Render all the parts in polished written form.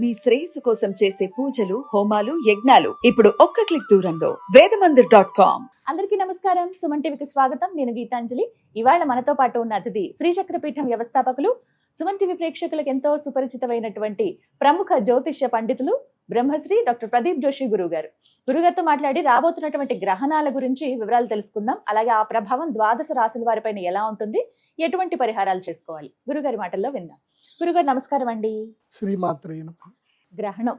మీ శ్రేయస్సు కోసం చేసే పూజలు, హోమాలు, యజ్ఞాలు ఇప్పుడు ఒక్క క్లిక్ దూరంలో వేదమందిర్.com. అందరికీ నమస్కారం. సుమన్ టీవీకి స్వాగతం. నేను గీతాంజలి. ఇవాళ మనతో పాటు ఉన్న అతిథి శ్రీచక్రపీఠం వ్యవస్థాపకులు, సుమన్ టీవీ ప్రేక్షకులకు ఎంతో సుపరిచితమైనటువంటి ప్రముఖ జ్యోతిష్య పండితులు బ్రహ్మశ్రీ డాక్టర్ ప్రదీప్ జోషి గురుగారు. గురుగారితో మాట్లాడి రాబోతున్నటువంటి గ్రహణాల గురించి వివరాలు తెలుసుకుందాం. అలాగే ఆ ప్రభావం ద్వాదశ రాశుల వారిపైన ఎలా ఉంటుంది, ఎటువంటి పరిహారాలు చేసుకోవాలి, గురుగారి మాటల్లో విందాం. గురుగారు నమస్కారం అండి. శ్రీమాత్రే నమః. గ్రహణం,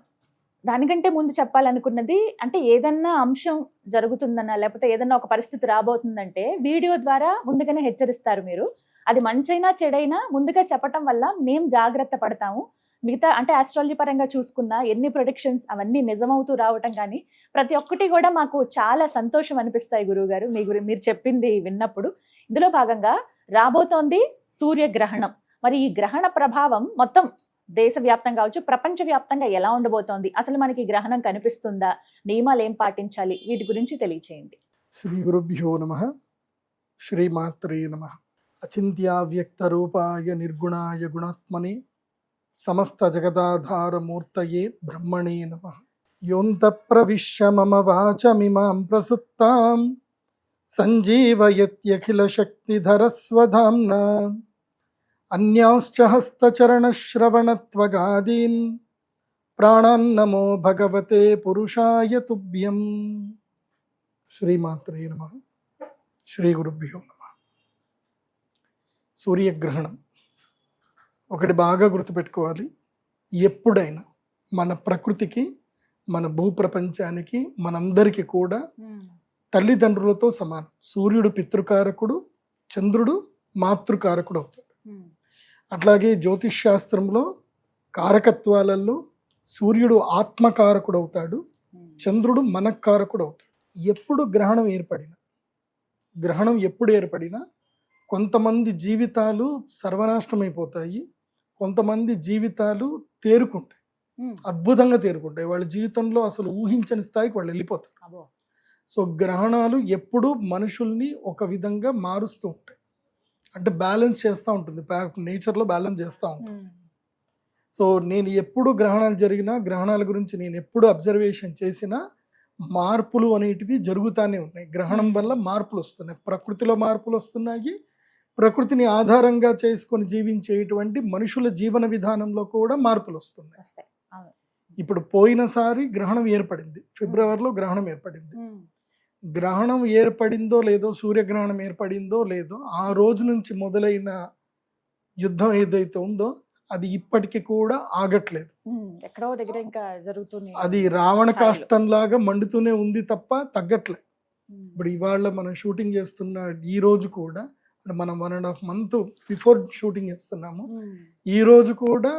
దానికంటే ముందు చెప్పాలనుకున్నది, అంటే ఏదన్నా అంశం జరుగుతుందన్నా లేకపోతే ఏదన్నా ఒక పరిస్థితి రాబోతుందంటే వీడియో ద్వారా ముందుగానే హెచ్చరిస్తారు మీరు. అది మంచైనా చెడైనా ముందుగా చెప్పటం వల్ల మేము జాగ్రత్త పడతాము. మిగతా అంటే ఆస్ట్రాలజీ పరంగా చూసుకున్నా ఎన్ని ప్రొడిక్షన్స్ అవన్నీ నిజమవుతూ రావటం కానీ ప్రతి ఒక్కటి కూడా మాకు చాలా సంతోషం అనిపిస్తాయి గురువుగారు మీరు చెప్పింది విన్నప్పుడు. ఇందులో భాగంగా రాబోతోంది సూర్యగ్రహణం. మరి ఈ గ్రహణ ప్రభావం మొత్తం దేశవ్యాప్తంగా కావచ్చు, ప్రపంచవ్యాప్తంగా ఎలా ఉండబోతోంది, అసలు మనకి గ్రహణం కనిపిస్తుందా, నియమాలు ఏం పాటించాలి, వీటి గురించి తెలియచేయండి. శ్రీ గురుభ్యో నమః. శ్రీమాత్రే నమః. అచింత్యావ్యక్త రూపాయ నిర్గుణాయ గుణాత్మనే సమస్త జగదాధారమూర్తయే బ్రహ్మణే నమః. యోంత ప్రవిశ్య మమ వాచమిమాం ప్రసుప్తాం సంజీవయత్యఖిల శక్తిధరస్వధామ్నా అన్యాంశ్చ హస్తచరణశ్రవణత్వగాదీన్ ప్రాణాన్నమో భగవతే పురుషాయ తుభ్యం. శ్రీమాత్రే నమః. శ్రీ గురుభ్యో నమః. సూర్యగ్రహణం ఒకటి బాగా గుర్తుపెట్టుకోవాలి. ఎప్పుడైనా మన ప్రకృతికి, మన భూప్రపంచానికి, మనందరికీ కూడా తల్లిదండ్రులతో సమానం. సూర్యుడు పితృకారకుడు, చంద్రుడు మాతృకారకుడు అవుతాడు. అట్లాగే జ్యోతిష్ శాస్త్రంలో కారకత్వాలలో సూర్యుడు ఆత్మకారకుడు అవుతాడు, చంద్రుడు మనకారకుడు అవుతాడు. ఎప్పుడు గ్రహణం ఎప్పుడు ఏర్పడినా కొంతమంది జీవితాలు సర్వనాశనమైపోతాయి, కొంతమంది జీవితాలు తేరుకుంటాయి, అద్భుతంగా తేరుకుంటాయి. వాళ్ళ జీవితంలో అసలు ఊహించని స్థాయికి వాళ్ళు వెళ్ళిపోతారు. సో గ్రహణాలు ఎప్పుడు మనుషుల్ని ఒక విధంగా మారుస్తూ ఉంటాయి, అంటే బ్యాలెన్స్ చేస్తూ ఉంటుంది, నేచర్లో బ్యాలెన్స్ చేస్తూ ఉంటుంది. సో నేను ఎప్పుడు గ్రహణాలు జరిగినా, గ్రహణాల గురించి నేను ఎప్పుడు అబ్జర్వేషన్ చేసినా మార్పులు అనేటివి జరుగుతూనే ఉన్నాయి. గ్రహణం వల్ల మార్పులు వస్తున్నాయి, ప్రకృతిలో మార్పులు వస్తున్నాయి, ప్రకృతిని ఆధారంగా చేసుకొని జీవించేటువంటి మనుషుల జీవన విధానంలో కూడా మార్పులు వస్తున్నాయి. ఇప్పుడు పోయినసారి గ్రహణం ఏర్పడింది, ఫిబ్రవరిలో గ్రహణం ఏర్పడింది. గ్రహణం ఏర్పడిందో లేదో, సూర్యగ్రహణం ఏర్పడిందో లేదో, ఆ రోజు నుంచి మొదలైన యుద్ధం ఏదైతే ఉందో అది ఇప్పటికీ కూడా ఆగట్లేదు. ఎక్కడో దగ్గర ఇంకా జరుగుతుంది. అది రావణ కాష్టంలాగా మండుతూనే ఉంది తప్ప తగ్గట్లేదు. ఇప్పుడు ఇవాళ మనం షూటింగ్ చేస్తున్న ఈ రోజు కూడా, మనం 1.5 month బిఫోర్ షూటింగ్ చేస్తున్నాము, ఈ రోజు కూడా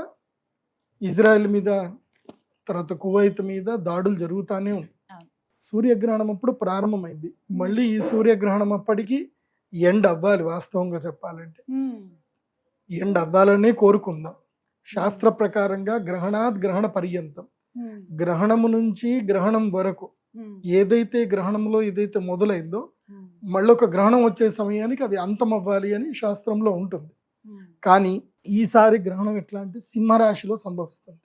ఇజ్రాయెల్ మీద, తర్వాత కువైత్ మీద దాడులు జరుగుతూనే ఉంది. సూర్యగ్రహణం అప్పుడు ప్రారంభమైంది, మళ్ళీ ఈ సూర్యగ్రహణం అప్పటికి ఎండ్ అవ్వాలి. వాస్తవంగా చెప్పాలంటే ఎండ్ అవ్వాలనే కోరుకుందాం. శాస్త్ర ప్రకారంగా గ్రహణాత్ గ్రహణ పర్యంతం, గ్రహణము నుంచి గ్రహణం వరకు ఏదైతే గ్రహణంలో ఏదైతే మొదలైందో మళ్ళీ ఒక గ్రహణం వచ్చే సమయానికి అది అంతం అవ్వాలి అని శాస్త్రంలో ఉంటుంది. కానీ ఈసారి గ్రహణం ఎట్లా అంటే సింహరాశిలో సంభవిస్తుంది.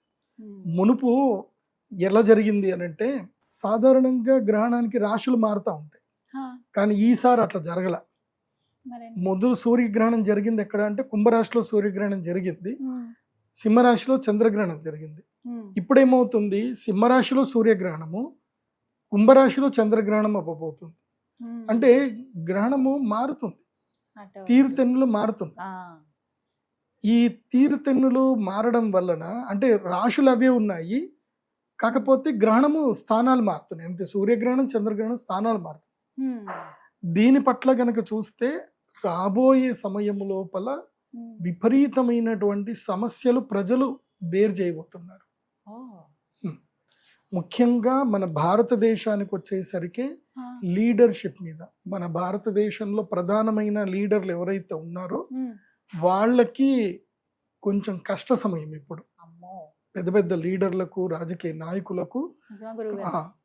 మునుపు ఎలా జరిగింది అని అంటే, సాధారణంగా గ్రహణానికి రాశులు మారుతూ ఉంటాయి, కానీ ఈసారి అట్లా జరగల. మొదలు సూర్యగ్రహణం జరిగింది ఎక్కడ అంటే కుంభరాశిలో సూర్యగ్రహణం జరిగింది, సింహరాశిలో చంద్రగ్రహణం జరిగింది. ఇప్పుడేమవుతుంది, సింహరాశిలో సూర్యగ్రహణము, కుంభరాశిలో చంద్రగ్రహణం అవ్వబోతుంది. అంటే గ్రహణము మారుతుంది, తీరుతెన్నులు మారుతుంది. ఈ తీరుతెన్నులు మారడం వలన అంటే రాశులు అవే ఉన్నాయి, కాకపోతే గ్రహణము స్థానాలు మారుతున్నాయి అంతే. సూర్యగ్రహణం, చంద్రగ్రహణం స్థానాలు మారుతున్నాయి. దీని పట్ల గనక చూస్తే రాబోయే సమయం లోపల విపరీతమైనటువంటి సమస్యలు ప్రజలు బేర్ చేయబోతున్నారు. ముఖ్యంగా మన భారతదేశానికి వచ్చేసరికి లీడర్షిప్ మీద, మన భారతదేశంలో ప్రధానమైన లీడర్లు ఎవరైతే ఉన్నారో వాళ్ళకి కొంచెం కష్ట సమయం. ఇప్పుడు పెద్ద పెద్ద లీడర్లకు, రాజకీయ నాయకులకు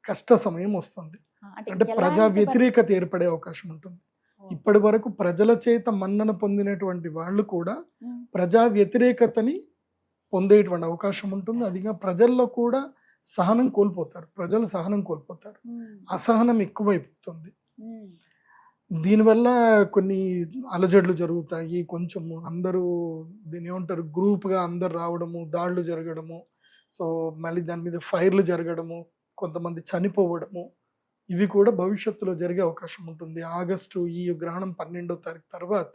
కష్ట సమయం వస్తుంది. అంటే ప్రజా వ్యతిరేకత ఏర్పడే అవకాశం ఉంటుంది. ఇప్పటి వరకు ప్రజల చేత మన్నన పొందినటువంటి వాళ్ళు కూడా ప్రజా వ్యతిరేకతని పొందేటువంటి అవకాశం ఉంటుంది. అదిగా ప్రజల్లో కూడా సహనం కోల్పోతారు, ప్రజలు సహనం కోల్పోతారు, అసహనం ఎక్కువైపోతుంది. దీనివల్ల కొన్ని అలజడులు జరుగుతాయి, కొంచెము అందరూ దీని ఏమంటారు గ్రూప్గా అందరు రావడము, దాడులు జరగడము, సో మళ్ళీ దాని మీద ఫైర్లు జరగడము, కొంతమంది చనిపోవడము, ఇవి కూడా భవిష్యత్తులో జరిగే అవకాశం ఉంటుంది. ఆగస్టు ఈ గ్రహణం 12వ తారీఖు తర్వాత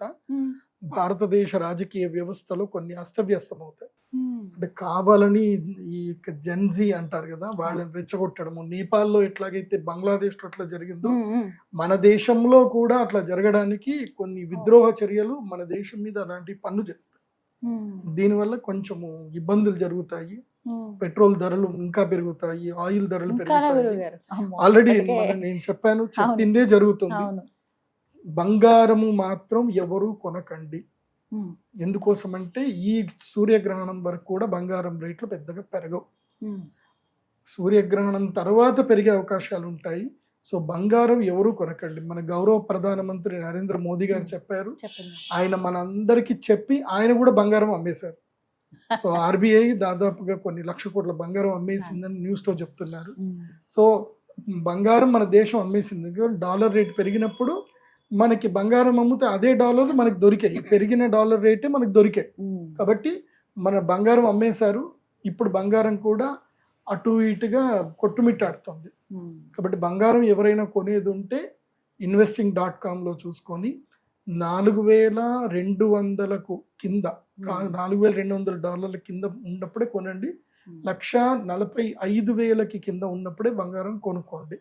భారతదేశ రాజకీయ వ్యవస్థలో కొన్ని అస్తవ్యస్తం అవుతాయి. అంటే కావాలని ఈ జెన్జీ అంటారు కదా, వాళ్ళని రెచ్చగొట్టడము, నేపాల్లో ఎట్లాగైతే బంగ్లాదేశ్లో అట్లా జరిగిందో మన దేశంలో కూడా అట్లా జరగడానికి కొన్ని విద్రోహ చర్యలు మన దేశం మీద అలాంటి పన్ను చేస్తాయి. దీనివల్ల కొంచెము ఇబ్బందులు జరుగుతాయి, పెట్రోల్ ధరలు ఇంకా పెరుగుతాయి, ఆయిల్ ధరలు పెరుగుతాయి. ఆల్రెడీ నేను చెప్పిందే జరుగుతుంది. బంగారము మాత్రం ఎవరు కొనకండి. ఎందుకోసం అంటే ఈ సూర్యగ్రహణం వరకు కూడా బంగారం రేట్లు పెద్దగా పెరగవు. సూర్యగ్రహణం తర్వాత పెరిగే అవకాశాలు ఉంటాయి. సో బంగారం ఎవరు కొనకండి. మన గౌరవ ప్రధానమంత్రి నరేంద్ర మోదీ గారు చెప్పారు, ఆయన మనందరికి చెప్పి ఆయన కూడా బంగారం అమ్మేశారు. సో ఆర్బీఐ దాదాపుగా కొన్ని లక్ష కోట్ల బంగారం అమ్మేసిందని న్యూస్ లో చెప్తున్నారు. సో బంగారం మన దేశం అమ్మేసింది. డాలర్ రేట్ పెరిగినప్పుడు మనకి బంగారం అమ్మితే అదే డాలర్ మనకి దొరికాయి, పెరిగిన డాలర్ రేటే మనకి దొరికాయి. కాబట్టి మన బంగారం అమ్మేశారు. ఇప్పుడు బంగారం కూడా అటు ఇటుగా కొట్టుమిట్టాడుతుంది. కాబట్టి బంగారం ఎవరైనా కొనేది ఉంటే investing.com చూసుకొని $4,200 కింద, $4,200 కింద ఉన్నప్పుడే కొనండి. 1,45,000 కింద ఉన్నప్పుడే బంగారం కొనుక్కోండి.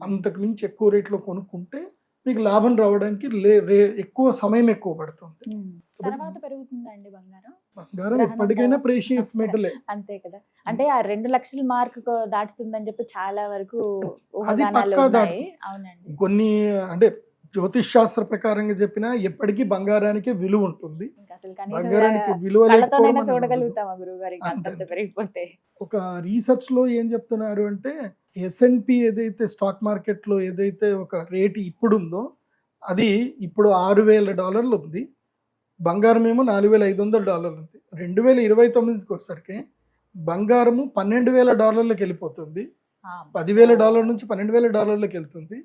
అంతకు మించి ఎక్కువ రేట్లో కొనుక్కుంటే మీకు లాభం రావడానికి ఎక్కువ సమయం ఎక్కువ పడుతుంది. బంగారం ఎప్పటికైనా ప్రెషియస్ మెటల్ అంతే కదా. అంటే ఆ 2 లక్షల మార్క్ దాటుతుందని చెప్పి చాలా వరకు అది పక్కా దాటు. కొన్ని అంటే జ్యోతిష్ శాస్త్ర ప్రకారంగా చెప్పినా ఎప్పటికీ బంగారానికి విలువ ఉంటుంది. బంగారానికి విలువ ఒక రీసెర్చ్ లో ఏం చెప్తున్నారు అంటే S&P ఏదైతే స్టాక్ మార్కెట్ లో ఏదైతే ఒక రేటు ఇప్పుడు ఉందో అది ఇప్పుడు $6,000 ఉంది. బంగారం ఏమో $4,500 ఉంది. 2029కి వచ్చేసరికి బంగారము $12,000 వెళ్ళిపోతుంది. $10,000 నుంచి $12,000 వెళ్తుంది.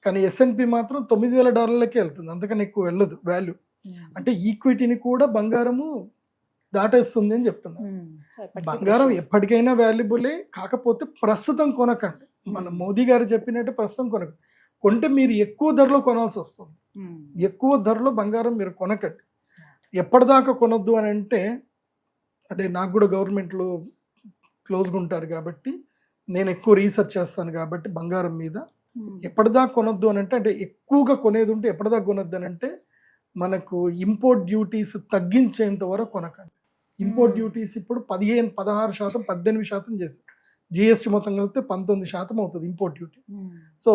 కానీ S&P మాత్రం $9,000 వెళ్తుంది. అంతకన్నా ఎక్కువ వెళ్ళదు వాల్యూ. అంటే ఈక్విటీని కూడా బంగారము దాటేస్తుంది అని చెప్తున్నారు. బంగారం ఎప్పటికైనా వాల్యుబులే, కాకపోతే ప్రస్తుతం కొనకండి. మన మోదీ గారు చెప్పినట్టు ప్రస్తుతం కొనకండి. కొంటే మీరు ఎక్కువ ధరలో కొనాల్సి వస్తుంది. ఎక్కువ ధరలో బంగారం మీరు కొనకండి. ఎప్పటిదాకా కొనొద్దు అని అంటే నాకు కూడా గవర్నమెంట్లో క్లోజ్గా ఉంటారు కాబట్టి నేను ఎక్కువ రీసెర్చ్ చేస్తాను కాబట్టి బంగారం మీద ఎప్పటిదాకా కొనొద్దు అని అంటే ఎక్కువగా కొనేది ఉంటే ఎప్పటిదాకా కొనొద్దు అని అంటే మనకు ఇంపోర్ట్ డ్యూటీస్ తగ్గించేంత వరకు కొనకండి. ఇంపోర్ట్ డ్యూటీస్ ఇప్పుడు 16%, 18% చేశారు. జిఎస్టీ మొత్తం కలిపితే 19% అవుతుంది ఇంపోర్ట్ డ్యూటీ. సో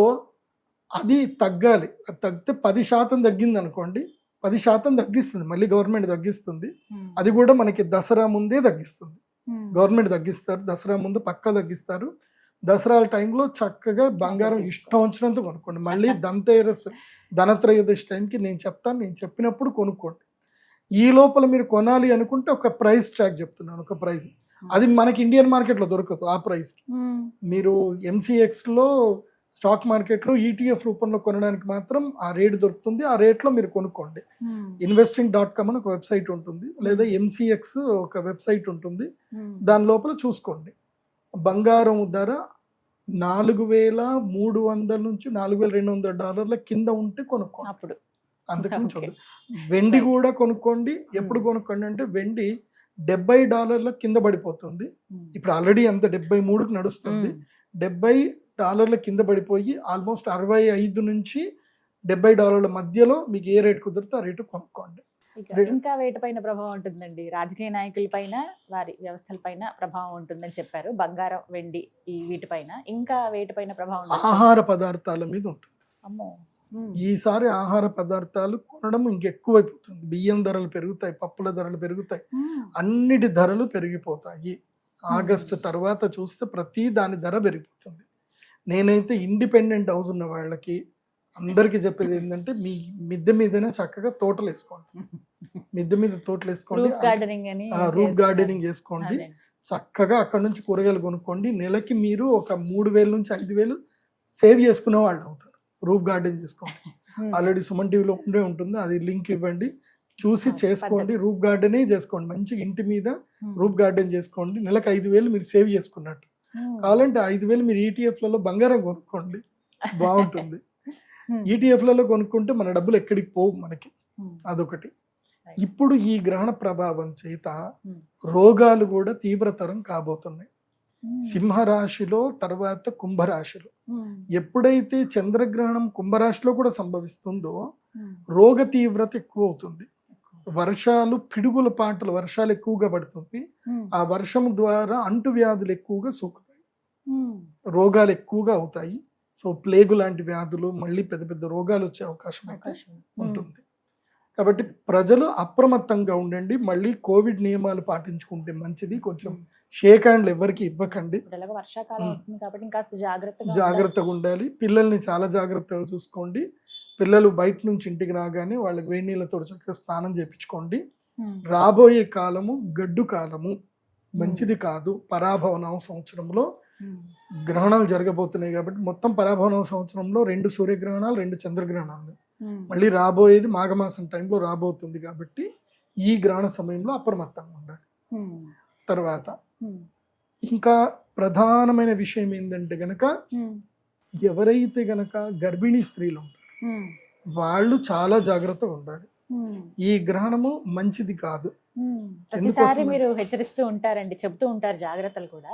అది తగ్గాలి. అది తగ్గితే 10% తగ్గింది అనుకోండి, 10% తగ్గిస్తుంది, మళ్ళీ గవర్నమెంట్ తగ్గిస్తుంది. అది కూడా మనకి దసరా ముందే తగ్గిస్తుంది. గవర్నమెంట్ తగ్గిస్తారు, దసరా ముందు పక్కా తగ్గిస్తారు. దసరా టైంలో చక్కగా బంగారం ఇష్టం వచ్చినంత కొనుక్కోండి. మళ్ళీ ధనత్రయోదశి టైంకి నేను చెప్పినప్పుడు కొనుక్కోండి. ఈ లోపల మీరు కొనాలి అనుకుంటే ఒక ప్రైస్ ట్రాక్ చెప్తున్నాను. ఒక ప్రైస్ అది మనకి ఇండియన్ మార్కెట్లో దొరకదు. ఆ ప్రైస్కి మీరు MCXలో స్టాక్ మార్కెట్లో ETF రూపంలో కొనడానికి మాత్రం ఆ రేట్ దొరుకుతుంది. ఆ రేట్లో మీరు కొనుక్కోండి. investing.com అని ఒక వెబ్సైట్ ఉంటుంది, లేదా MCX ఒక వెబ్సైట్ ఉంటుంది. దాని లోపల చూసుకోండి. బంగారం ధర $4,300 నుంచి $4,200 కింద ఉంటే కొనుక్కోండి. అప్పుడు అంతకుమించి వెండి కూడా కొనుక్కోండి. ఎప్పుడు కొనుక్కోండి అంటే వెండి $70 కింద పడిపోతుంది. ఇప్పుడు ఆల్రెడీ అంత 73కి నడుస్తుంది. $70 కింద పడిపోయి ఆల్మోస్ట్ 65 నుంచి $70 మధ్యలో మీకు ఏ రేట్ కుదిరితే ఆ రేటు కొనుక్కోండి. ఇంకా వేటిపైన ప్రభావం ఉంటుందండి? రాజకీయ నాయకుల పైన, వారి వ్యవస్థల పైన ప్రభావం ఉంటుందని చెప్పారు. బంగారం, వెండి ఈ వీటిపైన ఇంకా వేటిపైన ప్రభావం? ఆహార పదార్థాల మీద ఉంటుంది. అమ్మో, ఈసారి ఆహార పదార్థాలు కొనడం ఇంకెక్కువైపోతుంది. బియ్యం ధరలు పెరుగుతాయి, పప్పుల ధరలు పెరుగుతాయి, అన్నిటి ధరలు పెరిగిపోతాయి. ఆగస్టు తర్వాత చూస్తే ప్రతి దాని ధర పెరిగిపోతుంది. నేనైతే ఇండిపెండెంట్ హౌస్ ఉన్న వాళ్ళకి అందరికీ చెప్పేది ఏంటంటే మీ మిద్దె మీదనే చక్కగా తోటలు వేసుకోండి. మిద్దె మీద తోటలు వేసుకోండి, రూఫ్ గార్డెనింగ్ అని రూఫ్ చేస్తున్నారు. గార్డెనింగ్ చేసుకోండి, అదే. చక్కగా అక్కడ నుంచి కూరగాయలు కొనుక్కోండి. నెలకి మీరు ఒక 3,000 నుంచి 5,000 సేవ్ చేసుకునే వాళ్ళు అవుతారు. రూఫ్ గార్డెన్ చేసుకోండి. ఆల్రెడీ సుమన్ టీవీలో ఉండే ఉంటుంది, అది లింక్ ఇవ్వండి, చూసి చేసుకోండి. రూఫ్ గార్డెనే చేసుకోండి, మంచిగా ఇంటి మీద రూఫ్ గార్డెన్ చేసుకోండి. నెలకు 5,000 మీరు సేవ్ చేసుకున్నట్టు. కావాలంటే 5,000 మీరు ఈటీఎఫ్లలో బంగారం కొనుక్కోండి, బాగుంటుంది. ఈటీఎఫ్లలో కొనుక్కుంటే మన డబ్బులు ఎక్కడికి పోవు మనకి, అదొకటి. ఇప్పుడు ఈ గ్రహణ ప్రభావం చేత రోగాలు కూడా తీవ్రతరం కాబోతున్నాయి. సింహరాశిలో, తర్వాత కుంభరాశిలో. ఎప్పుడైతే చంద్రగ్రహణం కుంభరాశిలో కూడా సంభవిస్తుందో రోగ తీవ్రత ఎక్కువ అవుతుంది. వర్షాలు, పిడుగుల పాటలు, వర్షాలు ఎక్కువగా పడుతుంది. ఆ వర్షం ద్వారా అంటువ్యాధులు ఎక్కువగా సోకుతాయి, రోగాలు ఎక్కువగా అవుతాయి. సో ప్లేగు లాంటి వ్యాధులు, మళ్ళీ పెద్ద పెద్ద రోగాలు వచ్చే అవకాశం అయితే ఉంటుంది. కాబట్టి ప్రజలు అప్రమత్తంగా ఉండండి. మళ్ళీ కోవిడ్ నియమాలు పాటించుకుంటే మంచిది. కొంచెం షేక్ హ్యాండ్లు ఎవరికి ఇవ్వకండి, వర్షాకాలం వస్తుంది కాబట్టి కాస్త జాగ్రత్తగా ఉండాలి. పిల్లల్ని చాలా జాగ్రత్తగా చూసుకోండి. పిల్లలు బయట నుంచి ఇంటికి రాగానే వాళ్ళకి వేడి నీళ్ళతో చక్కగా స్నానం చేయించుకోండి. రాబోయే కాలము గడ్డు కాలము, మంచిది కాదు. పరాభవనం సంవత్సరంలో గ్రహణాలు జరగబోతున్నాయి కాబట్టి మొత్తం పరాభవనం సంవత్సరంలో 2 సూర్యగ్రహణాలు, 2 చంద్రగ్రహణాలు, మళ్ళీ రాబోయేది మాఘమాసం టైంలో రాబోతుంది. కాబట్టి ఈ గ్రహణ సమయంలో అప్రమత్తంగా ఉండాలి. తర్వాత ఇంకా ప్రధానమైన విషయం ఏంటంటే గనక, ఎవరైతే గనక గర్భిణీ స్త్రీలు ఉంటారు వాళ్ళు చాలా జాగ్రత్తగా ఉండాలి. ఈ గ్రహణము మంచిది కాదు. ప్రతిసారి మీరు హెచ్చరిస్తూ ఉంటారండి, చెప్తూ ఉంటారు జాగ్రత్తలు కూడా.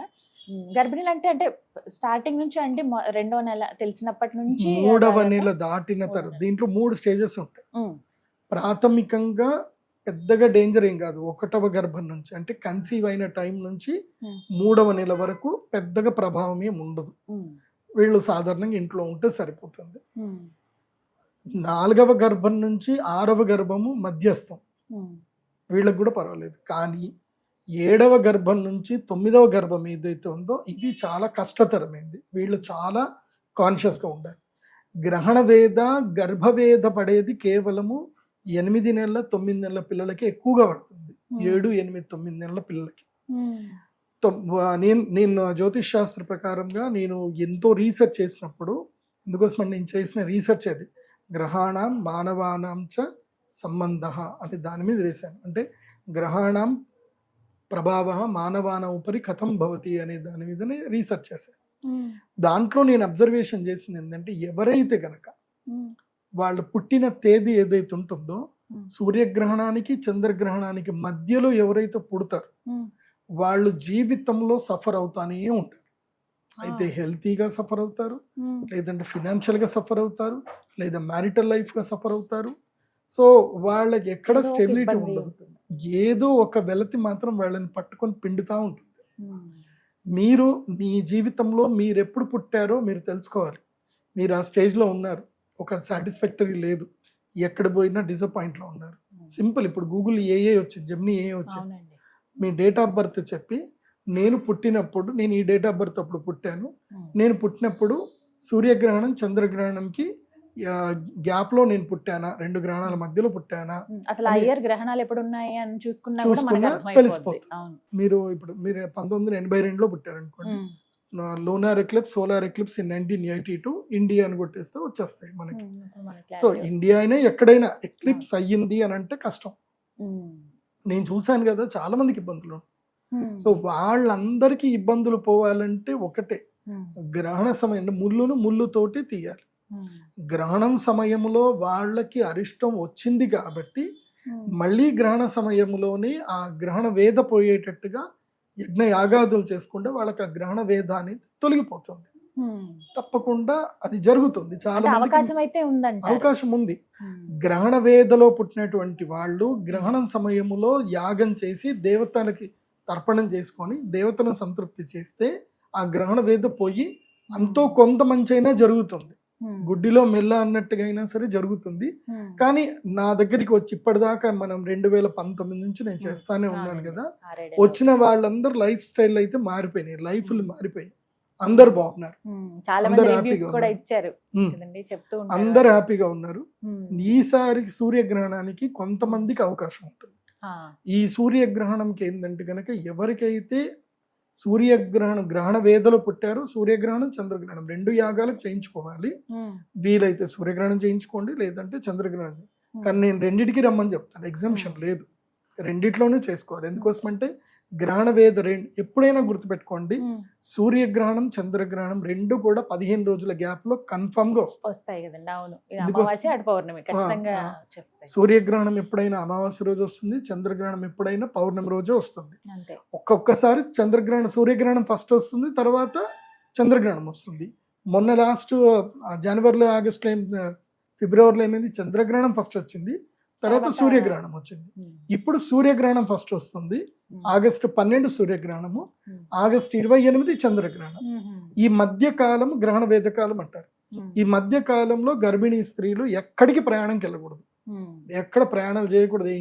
గర్భిణీలు అంటే స్టార్టింగ్ నుంచి అంటే 2వ నెల తెలిసినప్పటి నుంచి 3వ నెల దాటిన తర్వాత దీంట్లో 3 స్టేజెస్ ఉంటాయి. ప్రాథమికంగా పెద్దగా డేంజర్ ఏం కాదు. 1వ గర్భం నుంచి అంటే కన్సీవ్ అయిన టైం నుంచి 3వ నెల వరకు పెద్దగా ప్రభావం ఏం ఉండదు. వీళ్ళు సాధారణంగా ఇంట్లో ఉంటే సరిపోతుంది. 4వ గర్భం నుంచి 6వ గర్భము మధ్యస్థం, వీళ్ళకి కూడా పర్వాలేదు. కానీ 7వ గర్భం నుంచి 9వ గర్భం ఏదైతే ఉందో ఇది చాలా కష్టతరమైంది. వీళ్ళు చాలా కాన్షియస్గా ఉండాలి. గ్రహణ వేద, గర్భవేద పడేది కేవలము 8 నెలల 9 నెలల పిల్లలకి ఎక్కువగా పడుతుంది. 7, 8, 9 నెలల పిల్లలకి. నేను జ్యోతిష్ శాస్త్ర ప్రకారంగా నేను ఎంతో రీసెర్చ్ చేసినప్పుడు, అందుకోసం నేను చేసిన రీసెర్చ్ అది గ్రహాణం మానవానాం చ సంబంధ అనే దాని మీద వేశాను. అంటే గ్రహాణం ప్రభావ మానవాన ఉపరి కథం భవతి అనే దాని మీదనే రీసెర్చ్ చేశాను. దాంట్లో నేను అబ్జర్వేషన్ చేసింది ఏంటంటే, ఎవరైతే గనక వాళ్ళు పుట్టిన తేదీ ఏదైతే ఉంటుందో సూర్యగ్రహణానికి చంద్రగ్రహణానికి మధ్యలో ఎవరైతే పుడతారో వాళ్ళు జీవితంలో సఫర్ అవుతానే ఉంటారు. అయితే హెల్తీగా సఫర్ అవుతారు, లేదంటే ఫినాన్షియల్గా సఫర్ అవుతారు, లేదా మ్యారిటల్ లైఫ్గా సఫర్ అవుతారు. సో వాళ్ళకి ఎక్కడ స్టెబిలిటీ ఉండదు. ఏదో ఒక వెలతి మాత్రం వాళ్ళని పట్టుకొని పిండుతూ ఉంటుంది. మీరు మీ జీవితంలో మీరు ఎప్పుడు పుట్టారో మీరు తెలుసుకోవాలి. మీరు ఆ స్టేజ్లో ఉన్నారు, ఒక సాటిస్ఫాక్టరీ లేదు, ఎక్కడ పోయినా డిసప్పాయింట్లో ఉన్నారు. సింపుల్, ఇప్పుడు గూగుల్ ఏఏ వచ్చింది, జెమినీ ఏఏ వచ్చింది. మీ డేట్ ఆఫ్ బర్త్ చెప్పి, నేను పుట్టినప్పుడు, నేను ఈ డేట్ ఆఫ్ బర్త్ అప్పుడు పుట్టాను, నేను పుట్టినప్పుడు సూర్యగ్రహణం చంద్రగ్రహణంకి గ్యాప్లో నేను పుట్టానా, 2 గ్రహణాల మధ్యలో పుట్టానా, అసలు ఆ ఇయర్ గ్రహణాలు ఎప్పుడు ఉన్నాయి అని చూసుకున్నా తెలిసిపోతుంది. మీరు 1982లో పుట్టారనుకోండి, lunar eclipse, solar eclipse in 1982 India అని కొట్టేస్తే వచ్చేస్తాయి మనకి. సో ఇండియా అయినా ఎక్కడైనా ఎక్లిప్స్ అయ్యింది అని అంటే కష్టం. నేను చూశాను కదా, చాలా మందికి ఇబ్బందులు. సో వాళ్ళందరికీ ఇబ్బందులు పోవాలంటే ఒకటే, గ్రహణ సమయం ముళ్ళుతోటి తీయాలి. గ్రహణం సమయంలో వాళ్ళకి అరిష్టం వచ్చింది కాబట్టి మళ్ళీ గ్రహణ సమయంలోనే ఆ గ్రహణ వేద పోయేటట్టుగా యజ్ఞ యాగాదులు చేసుకుంటే వాళ్ళకి ఆ గ్రహణ వేద అనేది తొలగిపోతుంది. తప్పకుండా అది జరుగుతుంది. చాలా అవకాశం ఉంది. గ్రహణ వేదలో పుట్టినటువంటి వాళ్ళు గ్రహణం సమయంలో యాగం చేసి దేవతలకి తర్పణం చేసుకొని దేవతలను సంతృప్తి చేస్తే ఆ గ్రహణ వేద పోయి అంతో కొంత మంచి అయినా జరుగుతుంది. గుడ్డిలో మెల్ల అన్నట్టుగా అయినా సరే జరుగుతుంది. కానీ నా దగ్గరికి వచ్చి ఇప్పటిదాకా మనం 2019 నుంచి నేను చేస్తానే ఉన్నాను కదా, వచ్చిన వాళ్ళందరూ లైఫ్ స్టైల్ అయితే మారిపోయినాయి, లైఫ్లు మారిపోయాయి. అందరు బాగున్నారు, చాలా అందరూ మంది హ్యాపీగా రివ్యూస్ కూడా ఉన్నారు. ఇచ్చారు ఉమ్. కదండి, చెప్తూ ఉంటారు. అందరు హ్యాపీగా ఉన్నారు. ఉమ్. ఈసారి సూర్యగ్రహణానికి కొంతమందికి అవకాశం ఉంటుంది. ఆ. ఈ సూర్యగ్రహణంకి ఏంటంటే కనుక ఎవరికైతే గ్రహణ వేదలో పుట్టారో సూర్యగ్రహణం చంద్రగ్రహణం 2 యాగాలు చేయించుకోవాలి. ఉమ్. వీలైతే సూర్యగ్రహణం చేయించుకోండి, లేదంటే చంద్రగ్రహణం. ఉమ్. కానీ నేను రెండింటికి రమ్మని చెప్తాను, ఎగ్జామ్షన్ లేదు, రెండిట్లోనే చేసుకోవాలి. ఎందుకోసమంటే గ్రహణ వేద ఎప్పుడైనా గుర్తుపెట్టుకోండి, ఉమ్. సూర్యగ్రహణం చంద్రగ్రహణం 2 కూడా 15 రోజుల గ్యాప్ లో కన్ఫర్మ్ గా వస్తాయి. వస్తాయి కదండి. అవును, ఇది ఎందుకోసం- అమావాస్య అటు పౌర్ణమి ఖచ్చితంగా ఆ. చేస్తాయి. సూర్యగ్రహణం ఎప్పుడైనా అమావాస్య రోజు వస్తుంది, చంద్రగ్రహణం ఎప్పుడైనా పౌర్ణమి రోజే వస్తుంది. అంతే. ఒక్కొక్కసారి సూర్యగ్రహణం ఫస్ట్ వస్తుంది, తర్వాత చంద్రగ్రహణం వస్తుంది. మొన్న లాస్ట్ జనవరిలో ఆగస్టులో ఫిబ్రవరిలో ఏమైంది, చంద్రగ్రహణం ఫస్ట్ వచ్చింది, తర్వాత సూర్యగ్రహణం వచ్చింది. ఉమ్. ఇప్పుడు సూర్యగ్రహణం ఫస్ట్ వస్తుంది, ఉమ్. ఆగస్టు 12 సూర్యగ్రహణము, ఉమ్. ఆగస్టు 28 చంద్రగ్రహణం. ఉమ్. ఈ మధ్య కాలం గ్రహణ వేదకాలం అంటారు. ఉమ్. ఈ మధ్య కాలంలో గర్భిణీ స్త్రీలు ఎక్కడికి ప్రయాణంకి వెళ్ళకూడదు, ఉమ్. ఎక్కడ ప్రయాణాలు చేయకూడదు,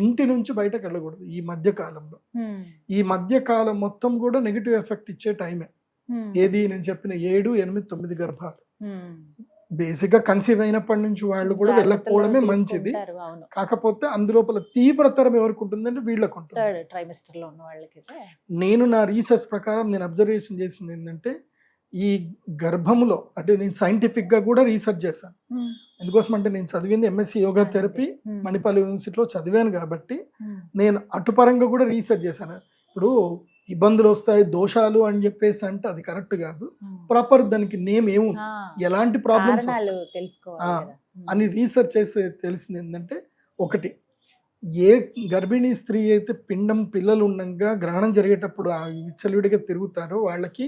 ఇంటి నుంచి బయటకు వెళ్ళకూడదు. ఈ మధ్య కాలంలో ఉమ్. ఈ మధ్య కాలం మొత్తం కూడా నెగిటివ్ ఎఫెక్ట్ ఇచ్చే టైమే. ఉమ్. ఏది నేను చెప్పిన 7, 8, 9 గర్భాలు ఉమ్. బేసిక్ గా కన్సీవ్ అయినప్పటి నుంచి వాళ్ళు కూడా వెళ్ళకపోవడమే జాగ్రత్తలు మంచిది. తీసుకుంటారు, అవును. కాకపోతే అందులోపల తీవ్రతరం ఎవరికి ఉంటుందంటే వీళ్ళకు ఉంటుంది. థర్డ్ ట్రైమిస్టర్ లో ఉన్న వాళ్ళకి నేను నా రీసెర్చ్ ప్రకారం నేను అబ్జర్వేషన్ చేసింది ఏంటంటే, ఈ గర్భములో అంటే నేను సైంటిఫిక్ గా కూడా రీసెర్చ్ చేశాను. ఎందుకోసం అంటే నేను చదివింది ఎంఎస్సి యోగా థెరపీ మణిపాల్ యూనివర్సిటీలో చదివాను కాబట్టి నేను అటుపరంగా కూడా రీసెర్చ్ చేశాను. ఇప్పుడు ఇబ్బందులు వస్తాయి, దోషాలు అని చెప్పేసి అంటే అది కరెక్ట్ కాదు. ప్రాపర్ దానికి నేమ్ ఏముంది, ఎలాంటి ప్రాబ్లమ్స్ తెలుసుకోవాలి అని రీసెర్చ్ చేసి తెలిసింది ఏంటంటే, ఒకటి, ఏ గర్భిణీ స్త్రీ అయితే పిల్లలు ఉండగా గ్రహణం జరిగేటప్పుడు ఆ విచ్చలవిడిగా తిరుగుతారో వాళ్ళకి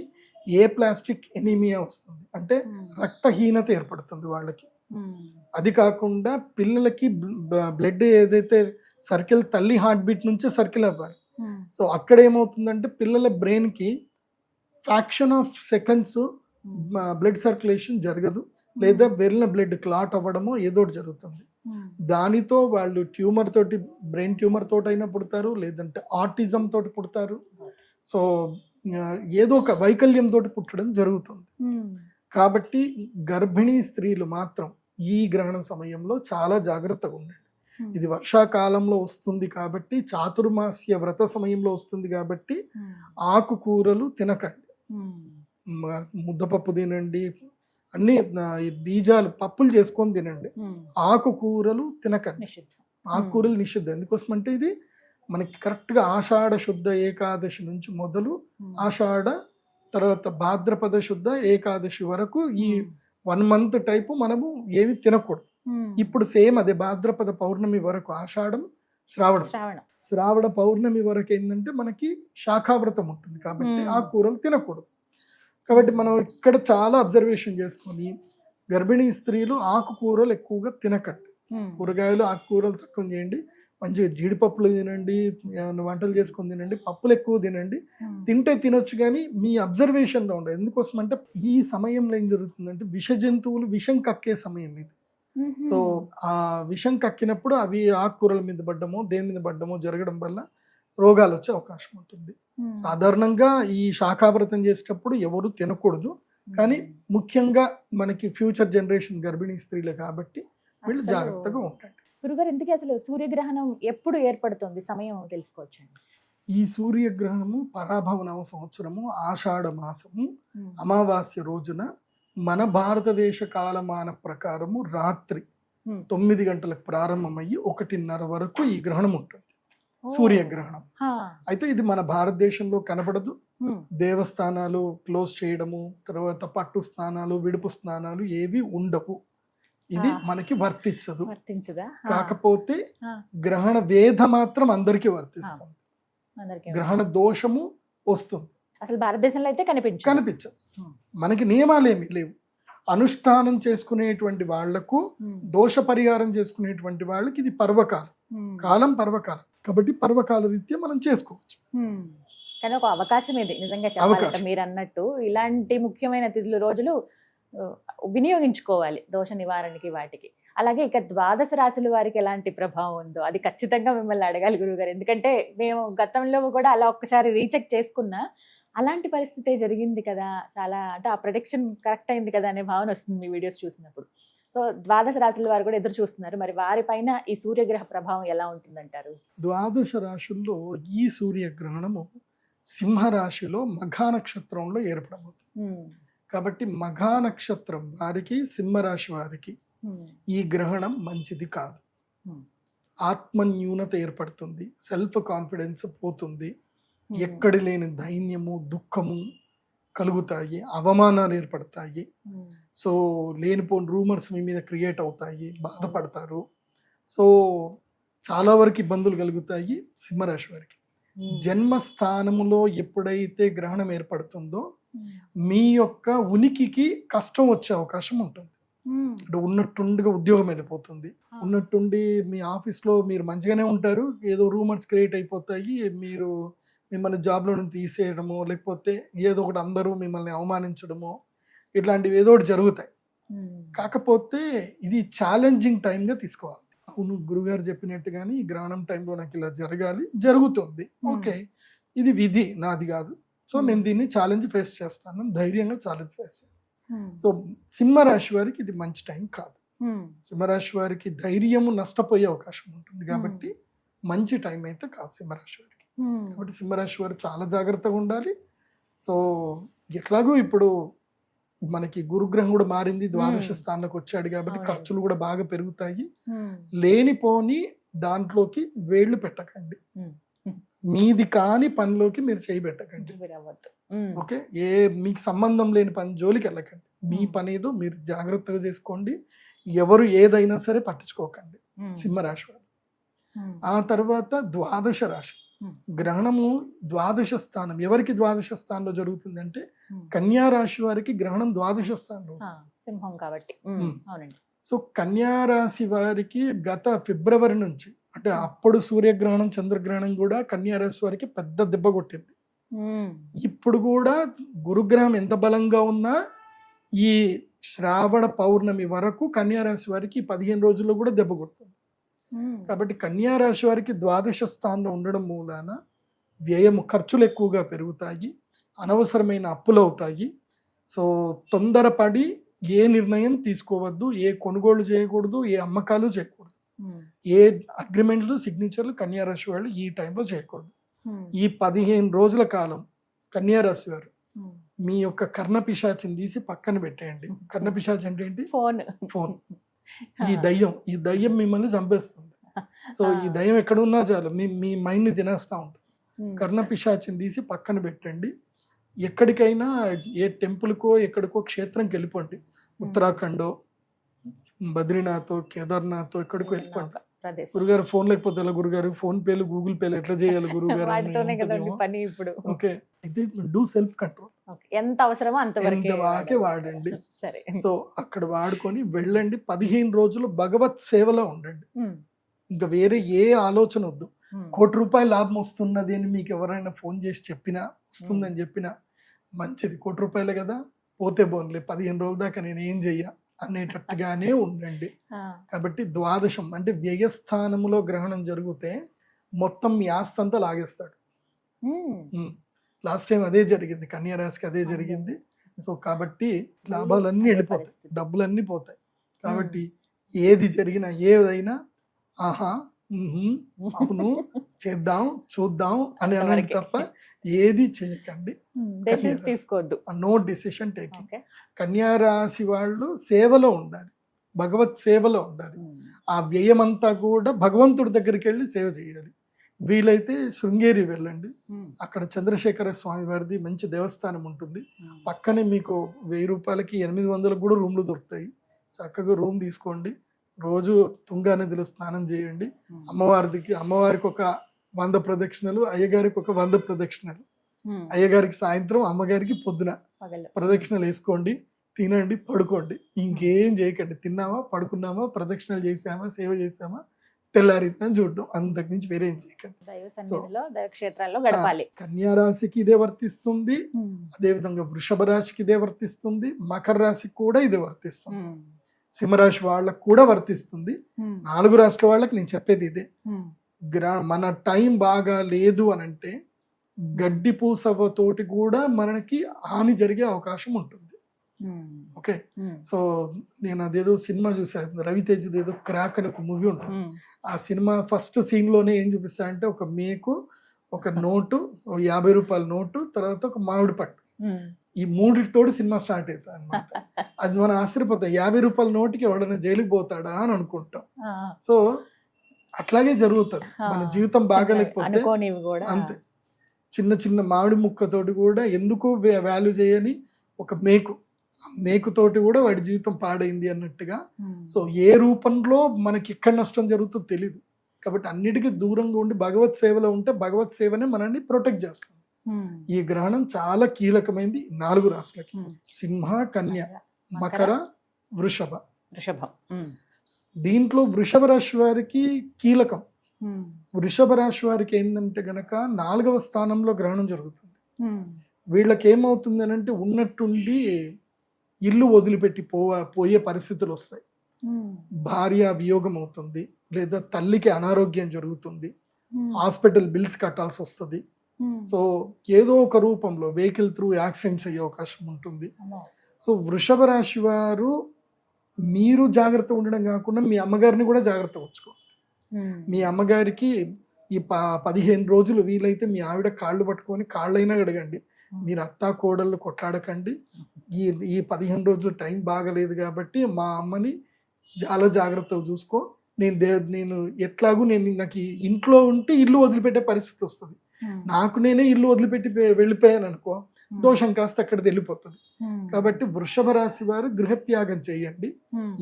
ఏ ప్లాస్టిక్ ఎనీమియా వస్తుంది, అంటే రక్తహీనత ఏర్పడుతుంది వాళ్ళకి. అది కాకుండా పిల్లలకి బ్లడ్ ఏదైతే సర్కిల్ తల్లి హార్ట్ బీట్ నుంచే సర్కిల్ అవ్వాలి. సో అక్కడ ఏమవుతుందంటే పిల్లల బ్రెయిన్ కి fraction of seconds blood circulation జరగదు, లేదా వెళ్ళిన బ్లడ్ క్లాట్ అవ్వడమో ఏదో జరుగుతుంది. దానితో వాళ్ళు ట్యూమర్ తోటి, బ్రెయిన్ ట్యూమర్ తోటి అయినా పుడతారు, లేదంటే ఆటిజం తోటి పుడతారు. సో ఏదో ఒక వైకల్యం తోటి పుట్టడం జరుగుతుంది. కాబట్టి గర్భిణీ స్త్రీలు మాత్రం ఈ గ్రహణ సమయంలో చాలా జాగ్రత్తగా ఉండండి. ఇది వర్షాకాలంలో వస్తుంది కాబట్టి, చాతుర్మాస్య వ్రత సమయంలో వస్తుంది కాబట్టి ఆకుకూరలు తినకండి. ముద్దపప్పు తినండి, అన్ని బీజాలు పప్పులు చేసుకొని తినండి, ఆకుకూరలు తినకండి. ఆకుకూరలు నిషిద్ధం. ఎందుకోసం అంటే ఇది మనకి కరెక్ట్గా ఆషాఢ శుద్ధ ఏకాదశి నుంచి మొదలు ఆషాఢ తర్వాత భాద్రపద శుద్ధ ఏకాదశి వరకు ఈ 1 month టైపు మనము ఏమి తినకూడదు. ఇప్పుడు సేమ్ అదే భాద్రపద పౌర్ణమి వరకు, ఆషాఢం శ్రావణ పౌర్ణమి వరకు ఏంటంటే మనకి శాఖావ్రతం ఉంటుంది కాబట్టి ఆ కూరలు తినకూడదు. కాబట్టి మనం ఇక్కడ చాలా అబ్జర్వేషన్ చేసుకొని గర్భిణీ స్త్రీలు ఆకుకూరలు ఎక్కువగా తినకండి. కూరగాయలు ఆకుకూరలు తక్కువ చేయండి. మంచిగా జీడిపప్పులు తినండి, వంటలు చేసుకొని తినండి, పప్పులు ఎక్కువ తినండి. తింటే తినొచ్చు కానీ మీ అబ్జర్వేషన్లో ఉండదు. ఎందుకోసం అంటే ఈ సమయంలో ఏం జరుగుతుందంటే విష జంతువులు విషం కక్కే సమయం ఇది. సో ఆ విషం కక్కినప్పుడు అవి ఆకుకూరల మీద పడ్డమో దేని మీద పడ్డమో జరగడం వల్ల రోగాలు వచ్చే అవకాశం ఉంటుంది. సాధారణంగా ఈ శాఖావ్రతం చేసేటప్పుడు ఎవరు తినకూడదు, కానీ ముఖ్యంగా మనకి ఫ్యూచర్ జనరేషన్ గర్భిణీ స్త్రీలు కాబట్టి వీళ్ళు జాగ్రత్తగా ఉంటారు. గురుగారు, ఇంతకీ అసలు సూర్యగ్రహణం ఎప్పుడు ఏర్పడుతుంది, సమయం తెలుసుకోవచ్చండి? ఈ సూర్యగ్రహణము పరాభవనవ సంవత్సరము ఆషాఢ మాసము అమావాస్య రోజున మన భారతదేశ కాలమాన ప్రకారము రాత్రి 9 గంటలకు ప్రారంభమయ్యి 1:30 వరకు ఈ గ్రహణం ఉంటుంది, సూర్యగ్రహణం. అయితే ఇది మన భారతదేశంలో కనపడదు. దేవస్థానాలు క్లోజ్ చేయడము, తర్వాత పట్టు స్నానాలు, విడుపు స్నానాలు ఏవి ఉండవు. ఇది మనకి వర్తించదా. కాకపోతే గ్రహణ వేద మాత్రం అందరికీ వర్తిస్తుంది, గ్రహణ దోషము వస్తుంది. అసలు భారతదేశంలో అయితే కనిపించదు. మనకి నియమాలు ఏమి లేవు. అనుష్ఠానం చేసుకునేటువంటి వాళ్లకు, దోష పరిహారం చేసుకునేటువంటి వాళ్ళకి ఇది పర్వకాలం కాబట్టి పర్వకాల రీత్యా మనం చేసుకోవచ్చు. కానీ ఒక అవకాశం ఇది నిజంగా చెప్పాలంటే మీరు అన్నట్టు ఇలాంటి ముఖ్యమైన తిథులు రోజులు వినియోగించుకోవాలి దోష నివారణకి వాటికి. అలాగే ఇక 12 రాశుల వారికి ఎలాంటి ప్రభావం ఉందో అది ఖచ్చితంగా మిమ్మల్ని అడగాలి గురుగారు. ఎందుకంటే మేము గతంలో కూడా అలా ఒక్కసారి రీచెక్ చేసుకున్నా, అలాంటి పరిస్థితే జరిగింది కదా, చాలా అంటే ఆ ప్రొడిక్షన్ కరెక్ట్ అయింది కదా అనే భావన వస్తుంది మీ వీడియోస్ చూసినప్పుడు. సో ద్వాదశ రాశుల వారు కూడా ఎదురు చూస్తున్నారు, మరి వారిపైన ఈ సూర్యగ్రహ ప్రభావం ఎలా ఉంటుందంటారు? ద్వాదశ రాశుల్లో ఈ సూర్యగ్రహణము సింహరాశిలో మఘా నక్షత్రంలో ఏర్పడబోతుంది. కాబట్టి మఘా నక్షత్రం వారికి, సింహరాశి వారికి ఈ గ్రహణం మంచిది కాదు. ఆత్మన్యూనత ఏర్పడుతుంది, సెల్ఫ్ కాన్ఫిడెన్స్ పోతుంది, ఎక్కడి లేని దైన్యము, దుఃఖము కలుగుతాయి, అవమానాలు ఏర్పడతాయి. సో లేనిపోని రూమర్స్ మీ మీద క్రియేట్ అవుతాయి, బాధపడతారు. సో చాలా వరకు ఇబ్బందులు కలుగుతాయి సింహరాశి వారికి. జన్మస్థానములో ఎప్పుడైతే గ్రహణం ఏర్పడుతుందో మీ యొక్క ఉనికికి కష్టం వచ్చే అవకాశం ఉంటుంది. అంటే ఉన్నట్టుండిగా ఉద్యోగం వెళ్ళిపోతుంది, ఉన్నట్టుండి మీ ఆఫీస్లో మీరు మంచిగానే ఉంటారు, ఏదో రూమర్స్ క్రియేట్ అయిపోతాయి, మీరు మిమ్మల్ని జాబ్లో నుంచి తీసేయడమో లేకపోతే ఏదో ఒకటి అందరూ మిమ్మల్ని అవమానించడమో ఇట్లాంటివి ఏదో ఒకటి జరుగుతాయి. కాకపోతే ఇది ఛాలెంజింగ్ టైంగా తీసుకోవాలి. అవును గురుగారు చెప్పినట్టుగాని ఈ గ్రహణం టైంలో నాకు ఇలా జరగాలి, జరుగుతుంది, ఓకే ఇది విధి నాది కాదు, సో నేను దీన్ని ఛాలెంజ్ ఫేస్ చేస్తాను, ధైర్యంగా ఛాలెంజ్ ఫేస్ చేస్తాను. సో సింహరాశి వారికి ఇది మంచి టైం కాదు. సింహరాశి వారికి ధైర్యము నష్టపోయే అవకాశం ఉంటుంది, కాబట్టి మంచి టైం అయితే కాదు సింహరాశి వారికి. కాబట్టి సింహరాశి వారు చాలా జాగ్రత్తగా ఉండాలి. సో ఎట్లాగో ఇప్పుడు మనకి గురుగ్రహం కూడా మారింది, ద్వాదశ స్థానంలోకి వచ్చాడు, కాబట్టి ఖర్చులు కూడా బాగా పెరుగుతాయి. లేనిపోని దాంట్లోకి వేళ్లు పెట్టకండి, మీది కాని పనిలోకి మీరు చేయి పెట్టకండి. ఓకే, మీకు సంబంధం లేని పని జోలికి వెళ్ళకండి. మీ పని ఏదో మీరు జాగ్రత్తగా చేసుకోండి, ఎవరు ఏదైనా సరే పట్టించుకోకండి సింహరాశి వారు. ఆ తర్వాత ద్వాదశ రాశి గ్రహణము ద్వాదశ స్థానం, ఎవరికి ద్వాదశ స్థానంలో జరుగుతుంది అంటే కన్యా రాశి వారికి గ్రహణం ద్వాదశ స్థానంలో, సింహం కాబట్టి. సో కన్యా రాశి వారికి గత ఫిబ్రవరి నుంచి, అంటే అప్పుడు సూర్యగ్రహణం చంద్రగ్రహణం కూడా కన్యా రాశి వారికి పెద్ద దెబ్బ కొట్టింది. ఇప్పుడు కూడా గురుగ్రహం ఎంత బలంగా ఉన్నా ఈ శ్రావణ పౌర్ణమి వరకు కన్యా రాశి వారికి 15 రోజుల్లో కూడా దెబ్బ కొడుతుంది. కాబట్టి కన్యా రాశి వారికి ద్వాదశ స్థానంలో ఉండడం మూలాన వ్యయము, ఖర్చులు ఎక్కువగా పెరుగుతాయి, అనవసరమైన అప్పులు అవుతాయి. సో తొందరపడి ఏ నిర్ణయం తీసుకోవద్దు, ఏ కొనుగోలు చేయకూడదు, ఏ అమ్మకాలు చేయకూడదు, ఏ అగ్రిమెంట్లు సిగ్నేచర్లు కన్యా రాశి వాళ్ళు ఈ టైంలో చేయకూడదు. ఈ 15 రోజుల కాలం కన్యా రాశి వారు మీ యొక్క కర్ణపిశాచిని తీసి పక్కన పెట్టేయండి. కర్ణపిశాచి అంటే ఏంటి? ఫోన్. ఈ దయ్యం మిమ్మల్ని చంపేస్తుంది. సో ఈ దయ్యం ఎక్కడ ఉన్నా చాలు మీ మైండ్ ని తినేస్తా ఉంటుంది. కర్ణపిశాచిని తీసి పక్కన పెట్టండి. ఎక్కడికైనా ఏ టెంపుల్కో ఎక్కడికో క్షేత్రంకి వెళ్ళిపోండి, ఉత్తరాఖండో బద్రీనాథ్ కేదార్నాథ్ ఎక్కడికో వెళ్ళిపోండి. గురుగారు ఫోన్ లేకపోతే ఎలా గురుగారు, ఫోన్ పేలు గూగుల్ పేలు ఎట్లా చేయాలి గురుగారు? ఓకే, ఇది డూ సెల్ఫ్ కంట్రోల్, ఎంత అవసరమో అంతవరకే వాడండి. సో అక్కడ వాడుకొని వెళ్ళండి. 15 రోజులు భగవత్ సేవలో ఉండండి, ఇంకా వేరే ఏ ఆలోచన వద్దు. ₹1 లాభం వస్తున్నది అని మీకు ఎవరైనా ఫోన్ చేసి చెప్పినా, వస్తుందని చెప్పినా మంచిది, ₹1 కదా పోతే బోన్లే, 15 రోజుల దాకా నేను ఏం చెయ్య అనేటట్టుగానే ఉండండి. కాబట్టి ద్వాదశం అంటే వ్యయస్థానములో గ్రహణం జరిగితే మొత్తం మీ ఆస్తి అంతా లాగేస్తాడు. లాస్ట్ టైం అదే జరిగింది, కన్యా రాశికి అదే జరిగింది. సో కాబట్టి లాభాలన్నీ వెళ్ళిపోతాయి, డబ్బులన్నీ పోతాయి. కాబట్టి ఏది జరిగినా ఏదైనా ఆహా అవును చేద్దాం చూద్దాం అని అనండి తప్ప ఏది చేయకండి, తీసుకోవద్దు. No decision taking. కన్యా రాశి వాళ్ళు సేవలో ఉండాలి, భగవత్ సేవలో ఉండాలి. ఆ వ్యయం అంతా కూడా భగవంతుడి దగ్గరికి వెళ్ళి సేవ చేయాలి. వీలైతే శృంగేరి వెళ్ళండి, అక్కడ చంద్రశేఖర స్వామి వారిది మంచి దేవస్థానం ఉంటుంది. పక్కనే మీకు ₹1000కి 800 కూడా రూమ్లు దొరుకుతాయి. చక్కగా రూమ్ తీసుకోండి, రోజు తుంగా నదిలో స్నానం చేయండి. అమ్మవారికి ఒక 100 ప్రదక్షిణలు, అయ్యగారికి ఒక 100 ప్రదక్షిణలు. అయ్యగారికి సాయంత్రం, అమ్మగారికి పొద్దున ప్రదక్షిణలు వేసుకోండి, తినండి, పడుకోండి. ఇంకేం చేయకండి. తిన్నామా, పడుకున్నామా, ప్రదక్షిణలు చేసామా, సేవ చేసామా, తెల్లారిద్దాం చూడడం, అంతకు మించి వేరేం చేయకండి. కన్యా రాశికి ఇదే వర్తిస్తుంది, అదే విధంగా వృషభ రాశికి ఇదే వర్తిస్తుంది, మకర రాశికి కూడా ఇదే వర్తిస్తుంది, సింహరాశి వాళ్ళకు కూడా వర్తిస్తుంది. 4 రాశుల వాళ్ళకి నేను చెప్పేది ఇదే. మన టైం బాగా లేదు అని అంటే గడ్డి పూసవతోటి కూడా మనకి హాని జరిగే అవకాశం ఉంటుంది. ఓకే, సో నేను అదేదో సినిమా చూసాను, రవితేజది ఏదో క్రాక్ అని ఒక మూవీ ఉంటుంది. ఆ సినిమా ఫస్ట్ సీన్ లోనే ఏం చూపిస్తా అంటే ఒక మేకు, ఒక నోటు, 50 రూపాయల నోటు, తర్వాత ఒక మామిడి పట్టు, ఈ మూడితోటి సినిమా స్టార్ట్ అవుతుంది అనమాట. అది మనం ఆశ్చర్యపోతాం, 50 రూపాయల నోటికి ఎవడైనా జైలుకి పోతాడా అని అనుకుంటాం. సో అట్లాగే జరుగుతుంది మన జీవితం బాగాలేకపోతే అంతే. చిన్న చిన్న మామిడి ముక్కతోటి కూడా ఎందుకు వాల్యూ చేయని ఒక మేకుతోటి కూడా వాడి జీవితం పాడైంది అన్నట్టుగా. సో ఏ రూపంలో మనకి ఎక్కడ నష్టం జరుగుతుందో తెలీదు. కాబట్టి అన్నిటికీ దూరంగా ఉండి భగవత్ సేవలో ఉంటే భగవత్ సేవనే మనల్ని ప్రొటెక్ట్ చేస్తుంది. ఈ గ్రహణం చాలా కీలకమైంది 4 రాశులకి, సింహ, కన్య, మకర, వృషభం. దీంట్లో వృషభ రాశి వారికి కీలకం. వృషభ రాశి వారికి ఏంటంటే గనక 4వ స్థానంలో గ్రహణం జరుగుతుంది. వీళ్ళకి ఏమవుతుంది అని అంటే ఉన్నట్టుండి ఇల్లు వదిలిపెట్టి పోయే పరిస్థితులు వస్తాయి. భార్య వియోగం అవుతుంది, లేదా తల్లికి అనారోగ్యం జరుగుతుంది, హాస్పిటల్ బిల్స్ కట్టాల్సి వస్తుంది. సో ఏదో ఒక రూపంలో వెహికల్ త్రూ యాక్సిడెంట్స్ అయ్యే అవకాశం ఉంటుంది. సో వృషభ రాశి వారు మీరు జాగ్రత్త ఉండడం కాకుండా మీ అమ్మగారిని కూడా జాగ్రత్త ఉంచుకోండి. మీ అమ్మగారికి ఈ 15 రోజులు వీలైతే మీ ఆవిడ కాళ్ళు పట్టుకొని కాళ్ళైనా అడగండి. మీరు అత్తా కోడళ్ళు కొట్లాడకండి. ఈ 15 రోజులు టైం బాగలేదు కాబట్టి మా అమ్మని చాలా జాగ్రత్తగా చూసుకో. నేను ఎట్లాగూ నాకు ఇంట్లో ఉంటే ఇల్లు వదిలిపెట్టే పరిస్థితి వస్తుంది. నాకు నేనే ఇల్లు వదిలిపెట్టి వెళ్ళిపోయాను అనుకో, దోషం కాస్త అక్కడ వెళ్ళిపోతుంది. కాబట్టి వృషభ రాశి వారు గృహత్యాగం చేయండి.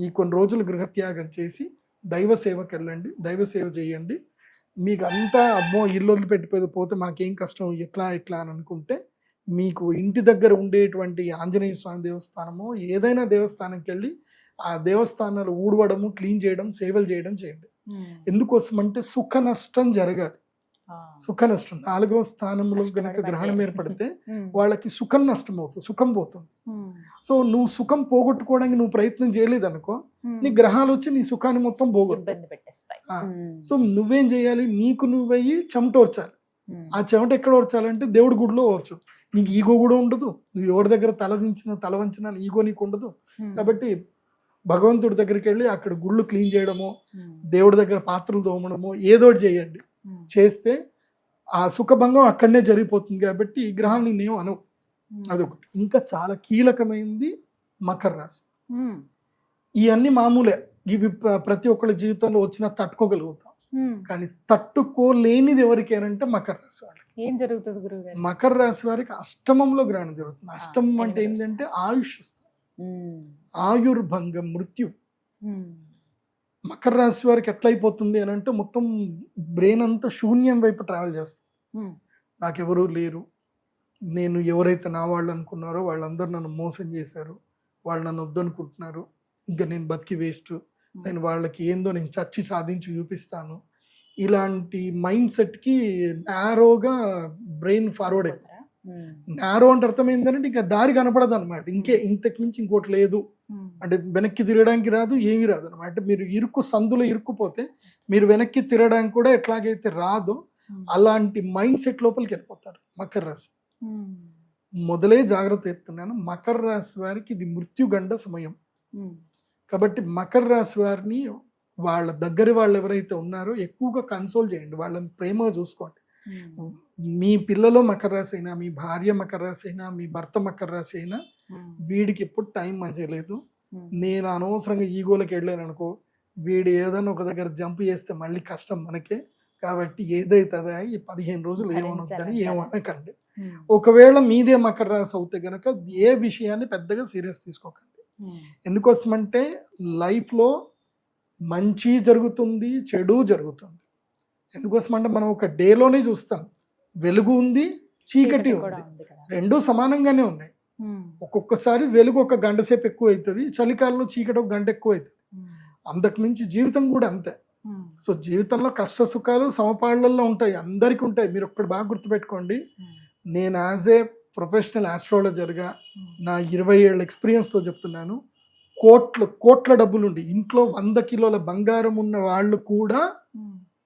ఈ కొన్ని రోజులు గృహత్యాగం చేసి దైవ సేవకి వెళ్ళండి, దైవ సేవ చేయండి. మీకు అంతా అమ్మో ఇల్లు వదిలిపెట్టిపోతే మాకేం కష్టం ఎట్లా అని అనుకుంటే, మీకు ఇంటి దగ్గర ఉండేటువంటి ఆంజనేయ స్వామి దేవస్థానమో ఏదైనా దేవస్థానంకి వెళ్ళి ఆ దేవస్థానాలు ఊడవడము, క్లీన్ చేయడం, సేవలు చేయడం చేయండి. ఎందుకోసం అంటే సుఖ నష్టం జరగాలి. సుఖ నష్టం 4వ స్థానంలో గనక గ్రహణం ఏర్పడితే వాళ్ళకి సుఖం నష్టం అవుతుంది, సుఖం పోతుంది. సో నువ్వు సుఖం పోగొట్టుకోవడానికి నువ్వు ప్రయత్నం చేయలేదు అనుకో, నీ గ్రహాలు వచ్చి నీ సుఖాన్ని మొత్తం పోగొట్టుతాయి. సో నువ్వేం చేయాలి, నీకు నువ్వయ్యి చెమటోర్చాలి. ఆ చెమట ఎక్కడ ఓర్చాలంటే దేవుడి గుడిలో ఓర్చు. నీకు ఈగో కూడా ఉండదు, నువ్వు ఎవరి దగ్గర తల వంచిన ఈగో నీకు ఉండదు. కాబట్టి భగవంతుడి దగ్గరికి వెళ్ళి అక్కడ గుళ్ళు క్లీన్ చేయడమో, దేవుడి దగ్గర పాత్రలు తోమడమో ఏదో చేయండి. చేస్తే ఆ సుఖభంగం అక్కడనే జరిగిపోతుంది. కాబట్టి ఈ గ్రహాలు నేనేం అనవు. అదొకటి. ఇంకా చాలా కీలకమైంది మకర రాశి. ఇవన్నీ మామూలే, ఇవి ప్రతి ఒక్కరి జీవితంలో వచ్చినా తట్టుకోగలుగుతాం. కానీ తట్టుకోలేనిది ఎవరికేనంటే మకర రాశి వాళ్ళకి. ఏం జరుగుతుంది గురువు? మకర రాశి వారికి అష్టమంలో గ్రహణం జరుగుతుంది. అష్టమం అంటే ఏంటంటే ఆయుష్, ఆయుర్భంగం, మృత్యు. మకర రాశి వారికి ఎట్లయిపోతుంది అని అంటే మొత్తం బ్రెయిన్ అంతా శూన్యం వైపు ట్రావెల్ చేస్తుంది. నాకెవరూ లేరు, నేను ఎవరైతే నా వాళ్ళు అనుకున్నారో వాళ్ళందరూ నన్ను మోసం చేశారు, వాళ్ళు నన్ను వద్దనుకుంటున్నారు, ఇంకా నేను బతికి వేస్ట్, నేను వాళ్ళకి ఏందో నేను చచ్చి సాధించి చూపిస్తాను. ఇలాంటి మైండ్ సెట్కి నారోగా బ్రెయిన్ ఫార్వర్డ్ అయిపోతుంది. నారో అంటే అర్థం ఏంటంటే ఇంకా దారి కనపడదు అనమాట. ఇంతకు మించి ఇంకోటి లేదు అంటే వెనక్కి తిరగడానికి రాదు, ఏమీ రాదు అనమాట. మీరు సందులో ఇరుక్కుపోతే మీరు వెనక్కి తిరగడానికి కూడా ఎట్లాగైతే రాదో అలాంటి మైండ్ సెట్ లోపలికి వెళ్ళిపోతారు మకర రాశి. మొదలే జాగ్రత్త ఎత్తున్నాను, మకర రాశి వారికి ఇది మృత్యుగండ సమయం. కాబట్టి మకర రాశి వారిని వాళ్ళ దగ్గర వాళ్ళు ఎవరైతే ఉన్నారో ఎక్కువగా కన్సోల్ చేయండి, వాళ్ళని ప్రేమగా చూసుకోండి. మీ పిల్లలో మకర రాశి అయినా, మీ భార్య మకర రాశి అయినా, మీ భర్త మకర రాశి అయినా, వీడికి ఎప్పుడు టైం మంచిలేదు, నేను అనవసరంగా ఈగోలకి వెళ్ళాను అనుకో, వీడు ఏదైనా ఒక దగ్గర జంప్ చేస్తే మళ్ళీ కష్టం మనకే. కాబట్టి ఏదైతుందా ఈ 15 రోజులు ఏమనొద్దని ఏమనకండి. ఒకవేళ మీదే మకర రాశి అవుతే గనక ఏ విషయాన్ని పెద్దగా సీరియస్ తీసుకోకండి. ఎందుకోసమంటే లైఫ్లో మంచి జరుగుతుంది, చెడు జరుగుతుంది. ఎందుకోసమంటే మనం ఒక డేలోనే చూస్తాం, వెలుగు ఉంది, చీకటి ఉంది, రెండూ సమానంగానే ఉన్నాయి. ఒక్కొక్కసారి వెలుగు 1 గంట సేపు ఎక్కువ అవుతుంది, చలికాలంలో చీకటి 1 గంట ఎక్కువ అవుతుంది. అంతకు మించి జీవితం కూడా అంతే. సో జీవితంలో కష్ట సుఖాలు సమపాళ్లలో ఉంటాయి, అందరికీ ఉంటాయి. మీరు ఒక్కటి బాగా గుర్తుపెట్టుకోండి, నేను యాజ్ ఏ ప్రొఫెషనల్ ఆస్ట్రాలజర్గా నా 20 ఏళ్ళ ఎక్స్పీరియన్స్తో చెప్తున్నాను, కోట్ల డబ్బులుండి ఇంట్లో 100 కిలోల బంగారం ఉన్న వాళ్ళు కూడా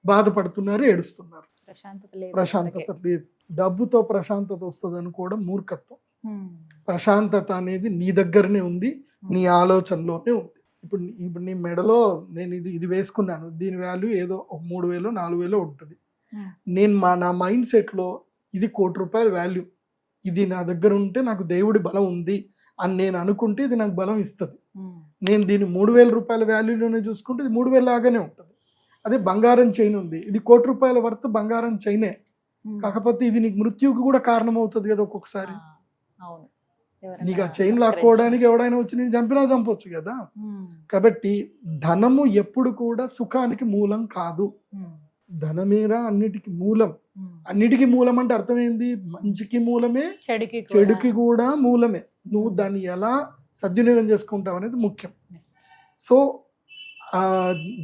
బాధపడుతున్నారు, ఏడుస్తున్నారు. ప్రశాంతత లేదు ప్రశాంతత ఎవరికీ. లేదు. డబ్బుతో ప్రశాంతత వస్తుంది అనుకోవడం మూర్ఖత్వం. ఉమ్, ప్రశాంతత అనేది నీ దగ్గరనే ఉంది, నీ ఆలోచనలోనే ఉంది. ఇప్పుడు నీ మెడలో నేను ఇది వేసుకున్నాను, దీని వాల్యూ ఏదో ఒక 3,000 4,000 ఉంటుంది. ఉమ్, నేను నా మైండ్ సెట్లో ఇది ₹1,00,00,000 వాల్యూ, ఇది నా దగ్గర ఉంటే నాకు దేవుడి బలం ఉంది అని నేను అనుకుంటే ఇది నాకు బలం ఇస్తుంది. ఉమ్, నేను దీన్ని ₹3,000 వాల్యూలోనే చూసుకుంటే ఇది 3,000 లాగానే ఉంటుంది. అదే బంగారం చైన్ ఉంది, ఇది ₹1,00,00,000 వర్త్ బంగారం చైనే, ఉమ్. కాకపోతే ఇది నీకు మృత్యువుకి కూడా కారణం అవుతుంది కదా ఒక్కొక్కసారి. అవును. నీకు ఆ చైన్ లాక్కోవడానికి ఎవడైనా వచ్చి నేను చంపినా చంపొచ్చు కదా. కాబట్టి ధనము ఎప్పుడు కూడా సుఖానికి మూలం కాదు, ధనమేరా అన్నిటికీ మూలం. అన్నిటికీ మూలం అంటే అర్థం ఏంది? మంచికి మూలమే, చెడుకి కూడా మూలమే. నువ్వు దాన్ని ఎలా సద్వినియోగం చేసుకుంటావు అనేది ముఖ్యం. సో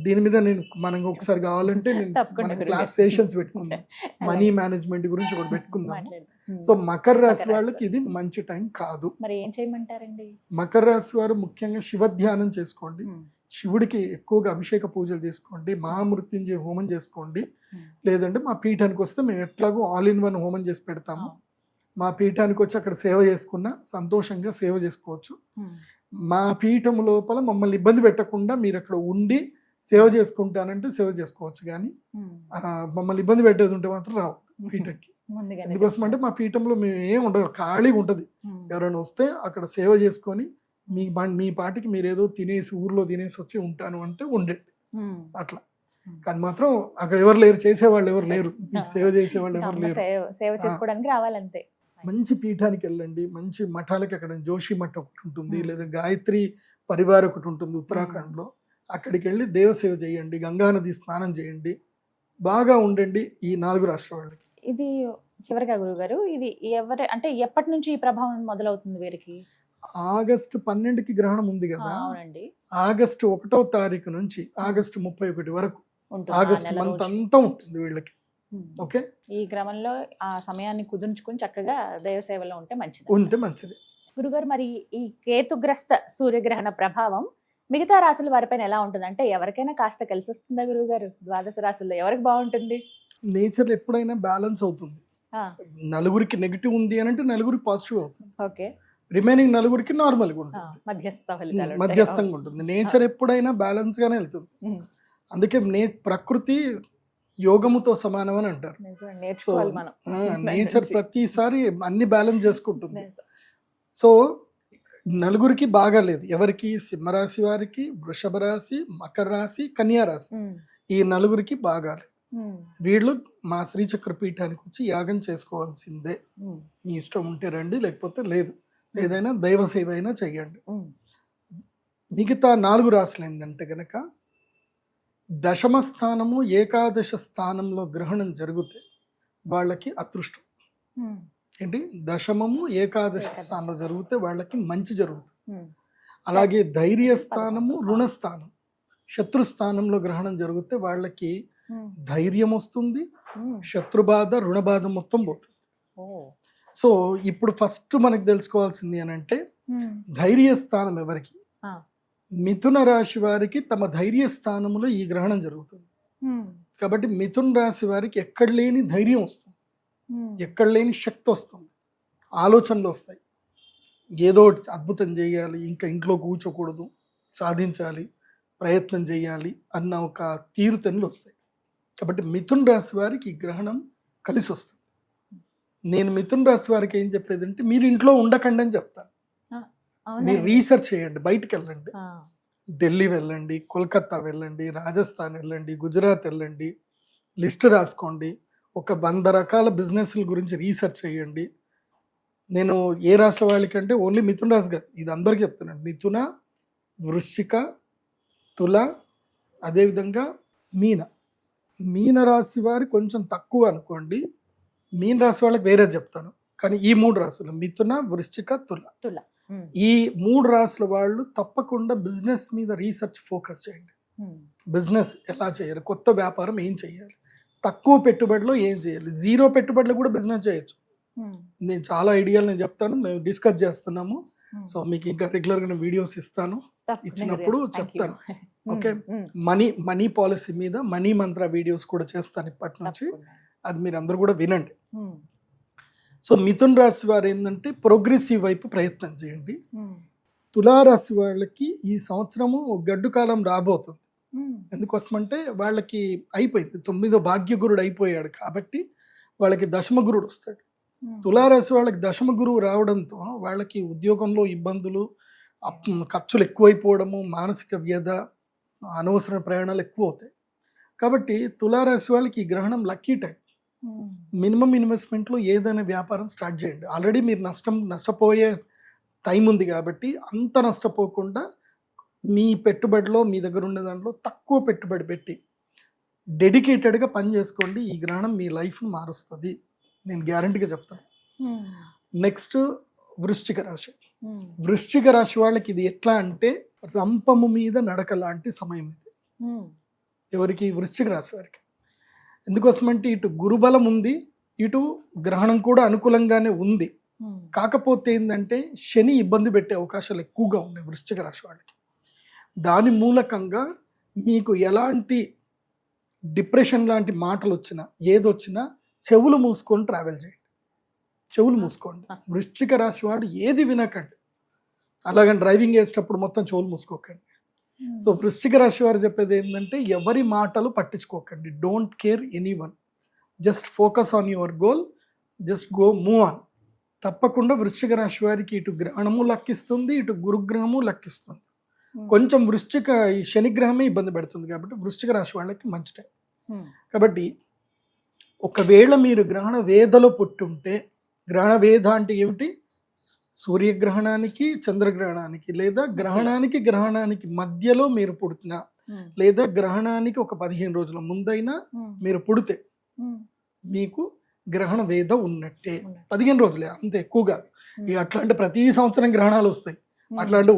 దీని మీద మనం ఒకసారి కావాలంటే మనం క్లాస్ సెషన్స్ పెట్టుకుందాం, మనీ మేనేజ్మెంట్ గురించి ఒకటి పెట్టుకుందాం. సో మకర రాశి వాళ్ళకి ఇది మంచి టైం కాదు. మరి ఏం చేయమంటారండి? మకర రాశి వారు ముఖ్యంగా శివ ధ్యానం చేసుకోండి, శివుడికి ఎక్కువగా అభిషేక పూజలు చేసుకోండి, మహామృత్యుంజయ హోమం చేసుకోండి. లేదంటే మా పీఠానికి వస్తే మేము ఎట్లాగో ఆల్ ఇన్ వన్ హోమం చేసి పెడతాము. మా పీఠానికి వచ్చి అక్కడ సేవ చేసుకున్నా సంతోషంగా సేవ చేసుకోవచ్చు. మా పీఠం లోపల మమ్మల్ని ఇబ్బంది పెట్టకుండా మీరు అక్కడ ఉండి సేవ చేసుకుంటానంటే సేవ చేసుకోవచ్చు, కానీ మమ్మల్ని ఇబ్బంది పెట్టేది ఉంటే మాత్రం రావు పీఠంకి. ఎందుకోసం అంటే మా పీఠంలో మేము ఏం ఉండదు, ఖాళీగా ఉంటుంది. ఎవరైనా వస్తే అక్కడ సేవ చేసుకొని మీ పాటికి మీరు ఏదో తినేసి ఊర్లో తినేసి వచ్చి ఉంటాను అంటే ఉండండి అట్లా. కానీ మాత్రం అక్కడ ఎవరు లేరు, చేసేవాళ్ళు ఎవరు లేరు, సేవ చేసేవాళ్ళు ఎవరు లేరు. సేవ చేసుకోవడానికి రావాలంతే. మంచి పీఠానికి వెళ్ళండి, మంచి మఠాలకి. అక్కడ జోషి మఠం ఒకటి ఉంటుంది, లేదా గాయత్రి పరివార్ ఒకటి ఉంటుంది ఉత్తరాఖండ్లో. అక్కడికి వెళ్ళి దేవసేవ చేయండి, గంగానది స్నానం చేయండి, బాగా ఉండండి ఈ 4 రాష్ట్రాల వాళ్ళకి. ఇది చివరిగా గురుగారు, ఇది అంటే ఎప్పటి నుంచి ఈ ప్రభావం మొదలవుతుంది వీరికి? ఆగస్టు 12కి గ్రహణం ఉంది కదా. అవునండి. ఆగస్టు 1వ తారీఖు నుంచి ఆగస్టు 31 వరకు ఆగస్టు మంత్ అంతా ఉంటుంది వీళ్ళకి. ఓకే, ఈ క్రమంలో ఆ సమయాన్ని కుదుర్చుకుని చక్కగా దైవ సేవలో ఉంటే మంచిది. గురుగారు, మరి ఈ కేతుగ్రస్త సూర్యగ్రహణ ప్రభావం మిగతా రాశుల వారిపైన ఎలా ఉంటుంది? అంటే ఎవరికైనా కాస్త కలిసి వస్తుందా గురువుగారు? ద్వాదశ రాశుల్లో ఎవరికి బాగుంటుంది? నేచర్ ఎప్పుడైనా బ్యాలెన్స్ అవుతుంది. నలుగురికి నెగిటివ్ ఉంది అని అంటే నలుగురికి పాజిటివ్ అవుతుంది. ఓకే, రిమైనింగ్ నలుగురికి నార్మల్ గా ఉంటుంది, మధ్యస్థంగా ఉంటుంది. నేచర్ ఎప్పుడైనా బ్యాలెన్స్ గానే వెళ్తుంది. అందుకే ప్రకృతి యోగముతో సమానం అని అంటారు. సో నేచర్ ప్రతిసారి అన్ని బ్యాలెన్స్ చేసుకుంటుంది. సో నలుగురికి బాగాలేదు. ఎవరికి? సింహరాశి వారికి, వృషభ రాశి, మకర రాశి, కన్యా రాశి, ఈ నలుగురికి బాగాలేదు. వీళ్ళు మా శ్రీచక్ర పీఠానికి వచ్చి యాగం చేసుకోవాల్సిందే. మీ ఇష్టం ఉంటే రండి, లేకపోతే లేదు. ఏదైనా దైవ సేవ అయినా చెయ్యండి. మిగతా 4 రాశులు ఏంటంటే గనక దశమ స్థానము, ఏకాదశ స్థానంలో గ్రహణం జరిగితే వాళ్ళకి అదృష్టం. ఏంటి? దశమము, ఏకాదశ స్థానంలో జరిగితే వాళ్ళకి మంచి జరుగుతుంది. అలాగే ధైర్య స్థానము, రుణస్థానం, శత్రుస్థానంలో గ్రహణం జరిగితే వాళ్ళకి ధైర్యం వస్తుంది, శత్రుబాధ, రుణబాధ మొత్తం పోతుంది. సో ఇప్పుడు ఫస్ట్ మనకు తెలుసుకోవాల్సింది అని అంటే ధైర్య స్థానం ఎవరికి? మిథున రాశి వారికి తమ ధైర్య స్థానంలో ఈ గ్రహణం జరుగుతుంది. కాబట్టి మిథున రాశి వారికి ఎక్కడ లేని ధైర్యం వస్తుంది, ఎక్కడ లేని శక్తి వస్తుంది, ఆలోచనలు వస్తాయి. ఏదో అద్భుతం చేయాలి, ఇంకా ఇంట్లో కూర్చోకూడదు, సాధించాలి, ప్రయత్నం చేయాలి అన్న ఒక తీరుతెన్నులు వస్తాయి. కాబట్టి మిథున రాశి వారికి ఈ గ్రహణం కలిసి వస్తుంది. నేను మిథున రాశి వారికి ఏం చెప్పేదంటే మీరు ఇంట్లో ఉండకండి అని చెప్తాను. మీరు రీసెర్చ్ చేయండి, బయటకు వెళ్ళండి, ఢిల్లీ వెళ్ళండి, కోల్కతా వెళ్ళండి, రాజస్థాన్ వెళ్ళండి, గుజరాత్ వెళ్ళండి, లిస్ట్ రాసుకోండి, ఒక 100 రకాల బిజినెస్ల గురించి రీసెర్చ్ చేయండి. నేను ఏ రాశుల వాళ్ళకంటే ఓన్లీ మిథున రాశి కాదు, ఇది అందరికీ చెప్తున్నాను. మిథున, వృశ్చిక, తుల, అదేవిధంగా మీన రాశి వారి కొంచెం తక్కువ అనుకోండి. మీన రాశి వాళ్ళకి వేరే చెప్తాను, కానీ ఈ 3 రాశులు మిథున, వృశ్చిక, తుల, ఈ 3 రాశుల వాళ్ళు తప్పకుండా బిజినెస్ మీద రీసెర్చ్ ఫోకస్ చేయండి. బిజినెస్ ఎలా చేయాలి, కొత్త వ్యాపారం ఏం చేయాలి, తక్కువ పెట్టుబడిలో ఏం చేయాలి, 0 పెట్టుబడిలో కూడా బిజినెస్ చేయొచ్చు. నేను చాలా ఐడియాలు నేను చెప్తాను, మేము డిస్కస్ చేస్తున్నాము. సో మీకు ఇంకా రెగ్యులర్గా నేను వీడియోస్ ఇస్తాను, ఇచ్చినప్పుడు చెప్తాను. ఓకే, మనీ పాలసీ మీద మనీ మంత్ర వీడియోస్ కూడా చేస్తాను ఇప్పటి నుంచి. అది మీరు అందరూ కూడా వినండి. సో మిథున్ రాశి వారు ఏంటంటే ప్రోగ్రెసివ్ వైపు ప్రయత్నం చేయండి. తులారాశి వాళ్ళకి ఈ సంవత్సరము గడ్డు కాలం రాబోతుంది. ఎందుకోసమంటే వాళ్ళకి అయిపోయింది, 9వ భాగ్యగురుడు అయిపోయాడు కాబట్టి వాళ్ళకి దశమ గురుడు వస్తాడు. తులారాశి వాళ్ళకి దశమ గురువు రావడంతో వాళ్ళకి ఉద్యోగంలో ఇబ్బందులు, ఖర్చులు ఎక్కువైపోవడము, మానసిక వ్యధ, అనవసర ప్రయాణాలు ఎక్కువ అవుతాయి. కాబట్టి తులారాశి వాళ్ళకి ఈ గ్రహణం లక్కీ టైం. మినిమం ఇన్వెస్ట్మెంట్లో ఏదైనా వ్యాపారం స్టార్ట్ చేయండి. ఆల్రెడీ మీరు నష్టపోయే టైం ఉంది కాబట్టి అంత నష్టపోకుండా మీ పెట్టుబడిలో మీ దగ్గర ఉన్న దాంట్లో తక్కువ పెట్టుబడి పెట్టి డెడికేటెడ్గా పని చేసుకోండి. ఈ గ్రహణం మీ లైఫ్ను మారుస్తుంది, నేను గ్యారంటీగా చెప్తాను. నెక్స్ట్ వృశ్చిక రాశి. వృశ్చిక రాశి వాళ్ళకి ఇది ఎట్లా అంటే రంపము మీద నడక లాంటి సమయం ఇది. ఎవరికి? వృశ్చిక రాశి వారికి. ఎందుకోసమంటే ఇటు గురుబలం ఉంది, ఇటు గ్రహణం కూడా అనుకూలంగానే ఉంది. కాకపోతే ఏంటంటే శని ఇబ్బంది పెట్టే అవకాశాలు ఎక్కువగా ఉన్నాయి వృశ్చిక రాశి వాళ్ళకి. దాని మూలకంగా మీకు ఎలాంటి డిప్రెషన్ లాంటి మాటలు వచ్చినా ఏదొచ్చినా చెవులు మూసుకొని ట్రావెల్ చేయండి. చెవులు మూసుకోండి. వృశ్చిక రాశి వాడు ఏది వినకండి. అలాగని డ్రైవింగ్ చేసేటప్పుడు మొత్తం చెవులు మూసుకోకండి. సో వృశ్చిక రాశి వారు చెప్పేది ఏంటంటే ఎవరి మాటలు పట్టించుకోకండి. Don't care anyone, just focus on your goal, just go move on. తప్పకుండా వృశ్చిక రాశి వారికి ఇటు గ్రహణము లక్కిస్తుంది, ఇటు గురుగ్రహము లక్కిస్తుంది. కొంచెం ఈ శనిగ్రహమే ఇబ్బంది పెడుతుంది కాబట్టి వృశ్చిక రాశి వాళ్ళకి మంచి టైం. కాబట్టి ఒకవేళ మీరు గ్రహణ వేదలో పుట్టుంటే, గ్రహణ వేద అంటే ఏమిటి? సూర్యగ్రహణానికి చంద్రగ్రహణానికి లేదా గ్రహణానికి మధ్యలో మీరు పుడుతున్నా లేదా గ్రహణానికి ఒక 15 రోజుల ముందైనా మీరు పుడితే మీకు గ్రహణ వేద ఉన్నట్టే. 15 రోజులే, అంత ఎక్కువగా. అట్లాంటి ప్రతి సంవత్సరం గ్రహణాలు వస్తాయి. అట్లాంటి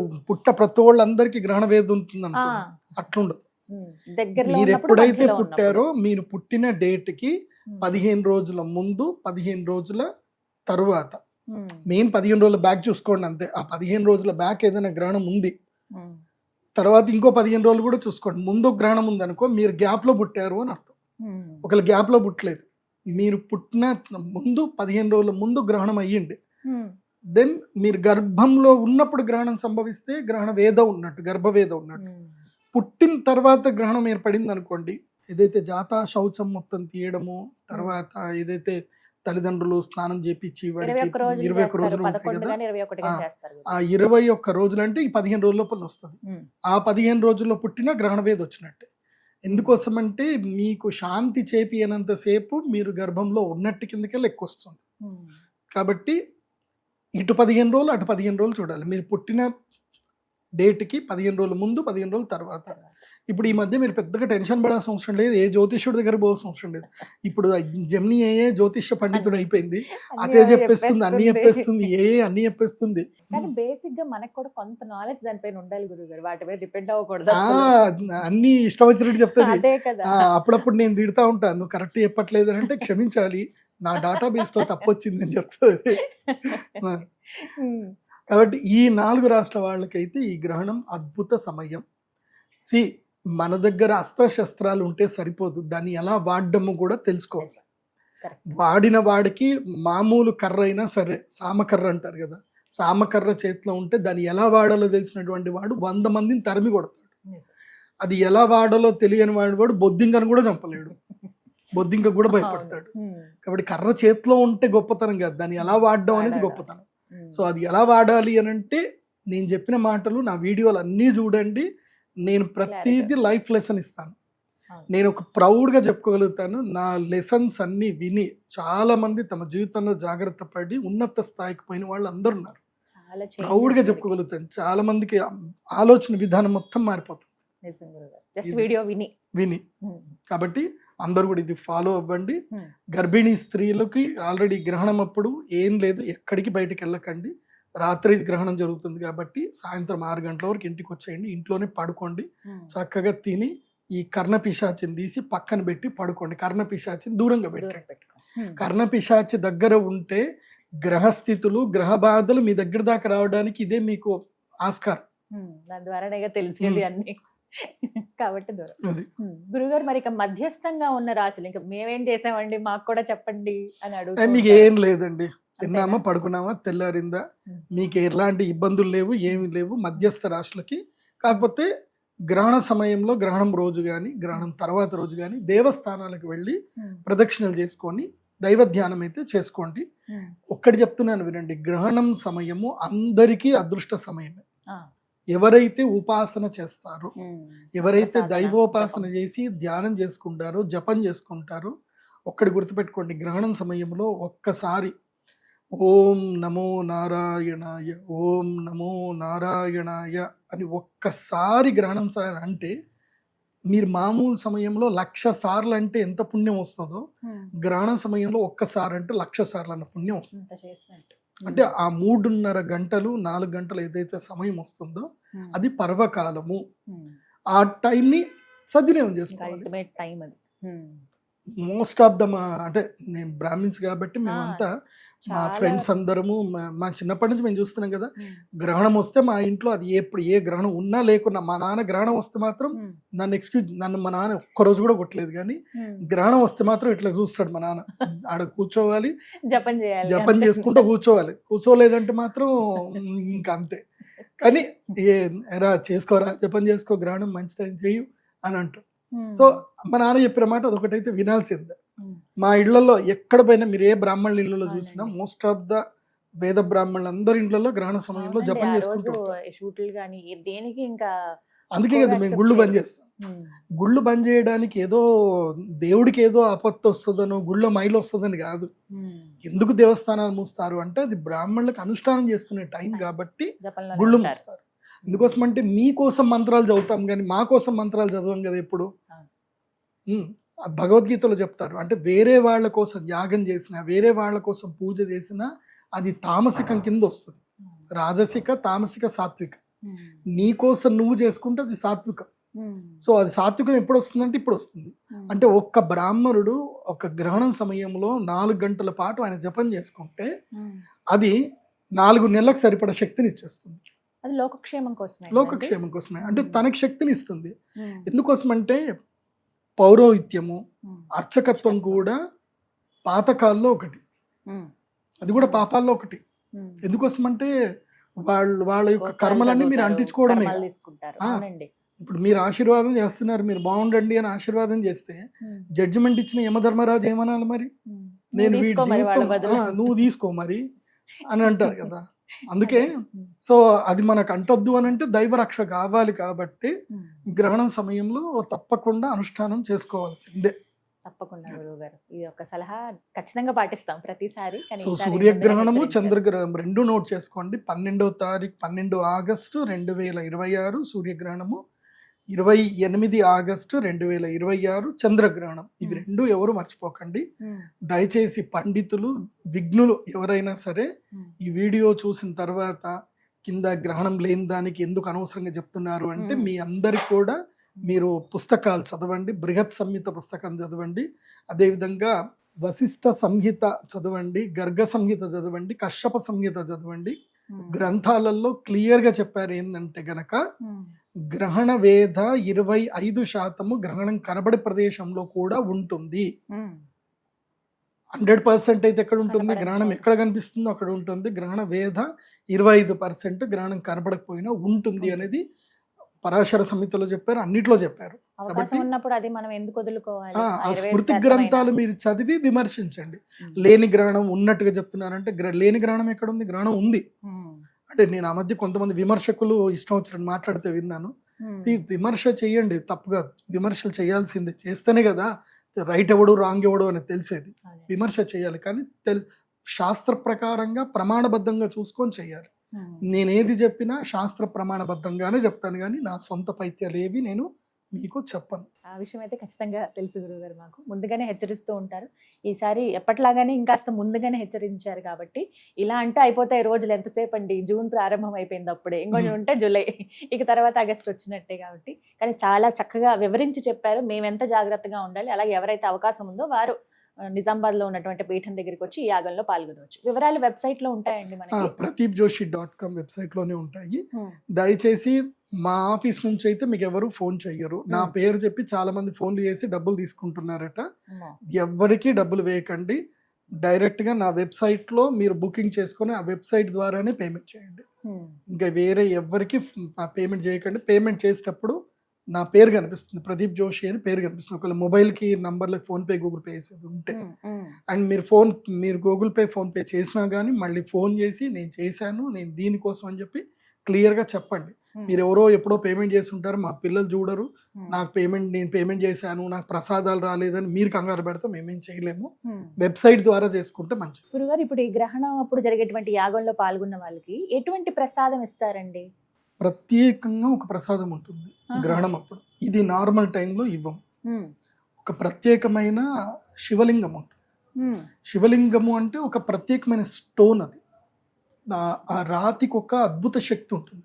ప్రతి వాళ్ళందరికీ గ్రహణ వేద ఉంటుంది అనుకో, అట్లుండదు. మీరు ఎప్పుడైతే పుట్టారో మీరు పుట్టిన డేట్కి 15 రోజుల ముందు 15 రోజుల తరువాత, మెయిన్ 15 రోజుల బ్యాక్ చూసుకోండి అంతే. ఆ 15 రోజుల బ్యాక్ ఏదైనా గ్రహణం ఉంది, తర్వాత ఇంకో 15 రోజులు కూడా చూసుకోండి. ముందు గ్రహణం ఉంది అనుకో, మీరు గ్యాప్ లో పుట్టారు అని అర్థం. ఒకవేళ గ్యాప్ లో పుట్టలేదు, మీరు పుట్టిన ముందు 15 రోజుల ముందు గ్రహణం అయ్యింది, దెన్ మీరు గర్భంలో ఉన్నప్పుడు గ్రహణం సంభవిస్తే గ్రహణ వేద ఉన్నట్టు, గర్భవేద ఉన్నట్టు. పుట్టిన తర్వాత గ్రహణం ఏర్పడింది అనుకోండి, ఏదైతే జాతా శౌచం మొత్తం తీయడము, తర్వాత ఏదైతే తల్లిదండ్రులు స్నానం చేపించి 21 రోజులు ఉంటాయి కదా, ఆ 21 రోజులు అంటే ఈ 15 రోజుల లోపల వస్తుంది. ఆ 15 రోజుల్లో పుట్టిన గ్రహణ వేద వచ్చినట్టే. ఎందుకోసమంటే మీకు శాంతి చేపినంతసేపు మీరు గర్భంలో ఉన్నట్టు కిందకే లెక్క వస్తుంది. కాబట్టి ఇటు 15 రోజులు అటు 15 రోజులు చూడాలి. మీరు పుట్టిన డేట్కి 15 రోజుల ముందు 15 రోజుల తర్వాత. ఇప్పుడు ఈ మధ్య మీరు పెద్దగా టెన్షన్ పడాల్సిన అవసరం లేదు, ఏ జ్యోతిష్యుడి దగ్గర పోవాల్సిన అవసరం లేదు. ఇప్పుడు జెమిని ఏ జ్యోతిష్య పండితుడు అయిపోయింది, అదే చెప్పేస్తుంది, అన్ని చెప్పేస్తుంది, అన్ని చెప్పేస్తుంది. కానీ బేసిక్ గా మనకు కూడా కొంత నాలెడ్జ్ దానిపైన ఉండాలి గురుగారు, వాటి మీద డిపెండ్ అవ్వకూడదు. అన్ని ఇష్టం వచ్చినట్టు చెప్తుంది. అప్పుడప్పుడు నేను తిడతా ఉంటాను, నువ్వు కరెక్ట్ చెప్పట్లేదు అంటే క్షమించాలి, నా డేటాబేస్ లో తప్పొచ్చింది అని చెప్తుంది. కాబట్టి ఈ 4 రాష్ట్ర వాళ్ళకైతే ఈ గ్రహణం అద్భుత సమయం. మన దగ్గర అస్త్రశస్త్రాలు ఉంటే సరిపోదు, దాన్ని ఎలా వాడడము కూడా తెలుసుకోవాలి. వాడిన వాడికి మామూలు కర్ర అయినా సరే, సామకర్ర అంటారు కదా, సామకర్ర చేతిలో ఉంటే దాన్ని ఎలా వాడాలో తెలిసినటువంటి వాడు 100 మందిని తరిమి కొడతాడు. అది ఎలా వాడాలో తెలియని వాడు బొద్దింకను కూడా చంపలేడు, బొద్దింక కూడా భయపడతాడు. కాబట్టి కర్ర చేతిలో ఉంటే గొప్పతనం కాదు, దాన్ని ఎలా వాడడం అనేది గొప్పతనం. సో అది ఎలా వాడాలి అని అంటే నేను చెప్పిన మాటలు, నా వీడియోలు అన్నీ చూడండి. నేను ప్రతిదీ లైఫ్ లెసన్ ఇస్తాను. నేను ఒక ప్రౌడ్గా చెప్పుకోగలుగుతాను, నా లెసన్స్ అన్నీ విని చాలా మంది తమ జీవితంలో జాగ్రత్త పడి ఉన్నత స్థాయికి పోయిన వాళ్ళు అందరు ఉన్నారు. ప్రౌడ్గా చెప్పుకోగలుగుతాను. చాలా మందికి ఆలోచన విధానం మొత్తం మారిపోతుంది విని. కాబట్టి అందరూ కూడా ఇది ఫాలో అవ్వండి. గర్భిణీ స్త్రీలకి ఆల్రెడీ గ్రహణం అప్పుడు ఏం లేదు, ఎక్కడికి బయటకు వెళ్ళకండి. రాత్రి గ్రహణం జరుగుతుంది కాబట్టి సాయంత్రం 6 గంటల వరకు ఇంటికి వచ్చేయండి, ఇంట్లోనే పడుకోండి. చక్కగా తిని ఈ కర్ణపిశాచిని తీసి పక్కన పెట్టి పడుకోండి. కర్ణపిశాచిని దూరంగా పెట్టండి. కర్ణపిశాచి దగ్గర ఉంటే గ్రహస్థితులు, గ్రహ బాధలు మీ దగ్గర దాకా రావడానికి ఇదే మీకు ఆస్కారం. కాబట్టి దూరం. అది గురుగారు మరి ఇక మధ్యస్థంగా ఉన్న రాశులు ఇంకా మేమేం చేసామండి మాకు కూడా చెప్పండి అని మీకు అడుగుతారు. ఏం లేదండి, తిన్నామా పడుకున్నామా తెల్లారిందా, మీకు ఎలాంటి ఇబ్బందులు లేవు, ఏమి లేవు మధ్యస్థ రాశులకి. కాకపోతే గ్రహణ సమయంలో, గ్రహణం రోజు కానీ గ్రహణం తర్వాత రోజు కానీ దేవస్థానాలకు వెళ్ళి ప్రదక్షిణలు చేసుకొని దైవ ధ్యానం అయితే చేసుకోండి. ఒక్కటి చెప్తున్నాను వినండి, గ్రహణం సమయము అందరికీ అదృష్ట సమయమే. ఎవరైతే ఉపాసన చేస్తారో, ఎవరైతే దైవోపాసన చేసి ధ్యానం చేసుకుంటారో, జపం చేసుకుంటారో, ఒక్కటి గుర్తుపెట్టుకోండి, గ్రహణం సమయంలో ఒక్కసారి ఓం నమో నారాయణాయ, ఓం నమో నారాయణాయ అని ఒక్కసారి గ్రహణం అంటే మీరు మామూలు సమయంలో 1,00,000 సార్లు అంటే ఎంత పుణ్యం వస్తుందో, గ్రహణ సమయంలో ఒక్కసారి అంటే 1,00,000 సార్లు అన్న పుణ్యం వస్తుంది. అంటే ఆ 3.5 గంటలు 4 గంటలు ఏదైతే సమయం వస్తుందో అది పర్వకాలము. ఆ టైంని సద్వినియోగం చేసుకోవాలి. మోస్ట్ ఆఫ్ ద అంటే నేను బ్రాహ్మిన్స్ కాబట్టి మేమంతా మా ఫ్రెండ్స్ అందరము మా చిన్నప్పటి నుంచి మేము చూస్తున్నాం కదా, గ్రహణం వస్తే మా ఇంట్లో అది ఎప్పుడు ఏ గ్రహణం ఉన్నా లేకున్నా, మా నాన్న గ్రహణం వస్తే మాత్రం నన్ను మా నాన్న ఒక్కరోజు కూడా కొట్టలేదు, కానీ గ్రహణం వస్తే మాత్రం ఇట్లా చూస్తాడు మా నాన్న. ఆడ కూర్చోవాలి, జపం చేసుకుంటూ కూర్చోవాలి, కూర్చోలేదంటే మాత్రం ఇంకా అంతే. కానీ ఎరా చేసుకోరా, జపం చేసుకో, గ్రహణం మంచి టైం చేయు అని అంటారు. సో మా నాన్న చెప్పిన మాట అదొకటైతే వినాల్సిందే. మా ఇళ్లలో ఎక్కడ పోయినా మీరు ఏ బ్రాహ్మణుల ఇళ్లలో చూసినా మోస్ట్ ఆఫ్ ద వేద బ్రాహ్మణులు అందరి ఇంట్లో గ్రహణ సమయంలో జపం చేసుకుంటూ అందుకే కదా మేము గుళ్ళు బంద్ చేస్తాం. గుళ్ళు బంద్ చేయడానికి ఏదో దేవుడికి ఏదో ఆపత్తి వస్తుందనో, గుళ్ళో మైలు వస్తుందని కాదు. ఎందుకు దేవస్థానాలు మూస్తారు అంటే అది బ్రాహ్మణులకు అనుష్ఠానం చేసుకునే టైం కాబట్టి గుళ్ళు మూస్తారు. ఎందుకోసం అంటే మీకోసం మంత్రాలు చదువుతాం కానీ మా కోసం మంత్రాలు చదవం కదా ఎప్పుడు. భగవద్గీతలో చెప్తారు, అంటే వేరే వాళ్ళ కోసం యాగం చేసినా, వేరే వాళ్ళ కోసం పూజ చేసినా అది తామసికం కింద వస్తుంది. రాజసిక, తామసిక, సాత్విక. నీ కోసం నువ్వు చేసుకుంటే అది సాత్వికం. సో అది సాత్వికం ఎప్పుడు వస్తుందంటే ఇప్పుడు వస్తుంది. అంటే ఒక్క బ్రాహ్మణుడు ఒక గ్రహణం సమయంలో 4 గంటల పాటు ఆయన జపం చేసుకుంటే అది 4 నెలలకు సరిపడ శక్తిని ఇచ్చేస్తుంది. అది లోకక్షేమం కోసమే. అంటే తనకి శక్తిని ఇస్తుంది. ఎందుకోసం అంటే పౌరోహిత్యము, అర్చకత్వం కూడా పాతకాల్లో ఒకటి, అది కూడా పాపాల్లో ఒకటి. ఎందుకోసం అంటే వాళ్ళ యొక్క కర్మలన్నీ మీరు అంటించుకోవడమే. ఇప్పుడు మీరు ఆశీర్వాదం చేస్తున్నారు, మీరు బాగుండండి అని ఆశీర్వాదం చేస్తే జడ్జిమెంట్ ఇచ్చిన యమధర్మరాజు ఏమనాలి మరి, నేను వీడి జీవితం నువ్వు తీసుకో మరి అని అంటారు కదా. అందుకే సో అది మనకు అంటొద్దు అని అంటే దైవరక్ష కావాలి కాబట్టి గ్రహణం సమయంలో తప్పకుండా అనుష్ఠానం చేసుకోవాల్సిందే. తప్పకుండా గురువుగారు, ఇది ఒక సలహా ఖచ్చితంగా పాటిస్తాం ప్రతిసారి. సో సూర్యగ్రహణము, చంద్రగ్రహణం 2 నోట్ చేసుకోండి. 12 ఆగస్టు 2026 సూర్యగ్రహణము, 28 ఆగస్టు 2026 చంద్రగ్రహణం. ఇవి 2 ఎవరు మర్చిపోకండి. దయచేసి పండితులు, విఘ్నులు ఎవరైనా సరే ఈ వీడియో చూసిన తర్వాత కింద గ్రహణం లేని దానికి ఎందుకు అనవసరంగా చెప్తున్నారు అంటే మీ అందరికి కూడా మీరు పుస్తకాలు చదవండి, బృహత్ సంహిత పుస్తకం చదవండి, అదేవిధంగా వశిష్ఠ సంహిత చదవండి, గర్గ సంహిత చదవండి, కశ్యప సంహిత చదవండి. గ్రంథాలలో క్లియర్గా చెప్పారు ఏంటంటే గనక గ్రహణ వేద 25% గ్రహణం కనబడే ప్రదేశంలో కూడా ఉంటుంది. 100% అయితే ఎక్కడ ఉంటుంది, గ్రహణం ఎక్కడ కనిపిస్తుందో అక్కడ ఉంటుంది. గ్రహణ వేద 25% గ్రహణం కనబడకపోయినా ఉంటుంది అనేది పరాశర సంహితలో చెప్పారు, అన్నిట్లో చెప్పారు. కాబట్టి ఆ స్మృతి గ్రంథాలు మీరు చదివి విమర్శించండి. లేని గ్రహణం ఉన్నట్టుగా చెప్తున్నారంటే లేని గ్రహణం ఎక్కడ ఉంది, గ్రహణం ఉంది. అంటే నేను ఆ మధ్య కొంతమంది విమర్శకులు ఇష్టం వచ్చినట్టు మాట్లాడితే విన్నాను. విమర్శ చేయండి, తప్పుగా విమర్శలు చేయాల్సిందే, చేస్తేనే కదా రైట్ ఎవడు రాంగ్ ఎవడు అని తెలిసేది. విమర్శ చేయాలి కానీ శాస్త్ర ప్రకారంగా ప్రమాణబద్ధంగా చూసుకొని చేయాలి. నేనేది చెప్పినా శాస్త్ర ప్రమాణబద్ధంగానే చెప్తాను కానీ నా సొంత పైత్యాలు ఏవి నేను మీకు చెప్పను. ఆ విషయం అయితే ఖచ్చితంగా తెలుసు గురువుగారు, మాకు ముందుగానే హెచ్చరిస్తూ ఉంటారు. ఈసారి ఎప్పట్లాగానే ఇంకాస్త ముందుగానే హెచ్చరించారు కాబట్టి ఇలా అంటే అయిపోతాయి రోజులు, ఎంతసేపు అండి, జూన్ ప్రారంభం అయిపోయింది అప్పుడే, ఇంకొంచెం ఉంటే జూలై, ఇక తర్వాత ఆగస్ట్ వచ్చినట్టే. కాబట్టి కానీ చాలా చక్కగా వివరించి చెప్పారు మేము ఎంత జాగ్రత్తగా ఉండాలి. అలాగే ఎవరైతే అవకాశం ఉందో వారు నిజామాబాద్లో ఉన్నటువంటి పీఠం దగ్గరికి వచ్చి ఈ యాగంలో పాల్గొనవచ్చు. వివరాలు వెబ్సైట్లో ఉంటాయండి మనకి, pradeepjoshi.com వెబ్సైట్లోనే ఉంటాయి. దయచేసి మా ఆఫీస్ నుంచి అయితే మీకు ఎవరు ఫోన్ చెయ్యరు. నా పేరు చెప్పి చాలా మంది ఫోన్లు చేసి డబ్బులు తీసుకుంటున్నారట. ఎవరికి డబ్బులు వేయకండి. డైరెక్ట్ గా నా వెబ్సైట్ లో మీరు బుకింగ్ చేసుకొని ఆ వెబ్సైట్ ద్వారానే పేమెంట్ చేయండి. ఇంకా వేరే ఎవరికి పేమెంట్ చేయకండి. పేమెంట్ చేసేటప్పుడు నా పేరు కనిపిస్తుంది, ప్రదీప్ జోషి అని పేరు కనిపిస్తుంది. ఒకవేళ మొబైల్ కి నంబర్లో ఫోన్ పే గూగుల్ పే చేసేది ఉంటే, అండ్ మీరు గూగుల్ పే ఫోన్ పే చేసినా కానీ మళ్ళీ ఫోన్ చేసి నేను చేశాను, నేను దీనికోసం అని చెప్పి క్లియర్ గా చెప్పండి. మీరు ఎవరో ఎప్పుడో పేమెంట్ చేసి ఉంటారు, మా పిల్లలు చూడరు, నేను పేమెంట్ చేశాను, నాకు ప్రసాదాలు రాలేదని మీరు కంగారు పెడితే మేమేం చేయలేము. వెబ్సైట్ ద్వారా చేసుకుంటే మంచిది. గురుగారు, ఇప్పుడు ఈ గ్రహణం అప్పుడు జరిగేటువంటి యాగంలో పాల్గొన్న వాళ్ళకి ఎటువంటి ప్రసాదం ఇస్తారండి? ప్రత్యేకంగా ఒక ప్రసాదం ఉంటుంది గ్రహణం అప్పుడు. ఇది నార్మల్ టైంలో ఇవ్వం. ఒక ప్రత్యేకమైన శివలింగం ఉంటుంది. శివలింగము అంటే ఒక ప్రత్యేకమైన స్టోన్. అది ఆ రాతికి ఒక అద్భుత శక్తి ఉంటుంది.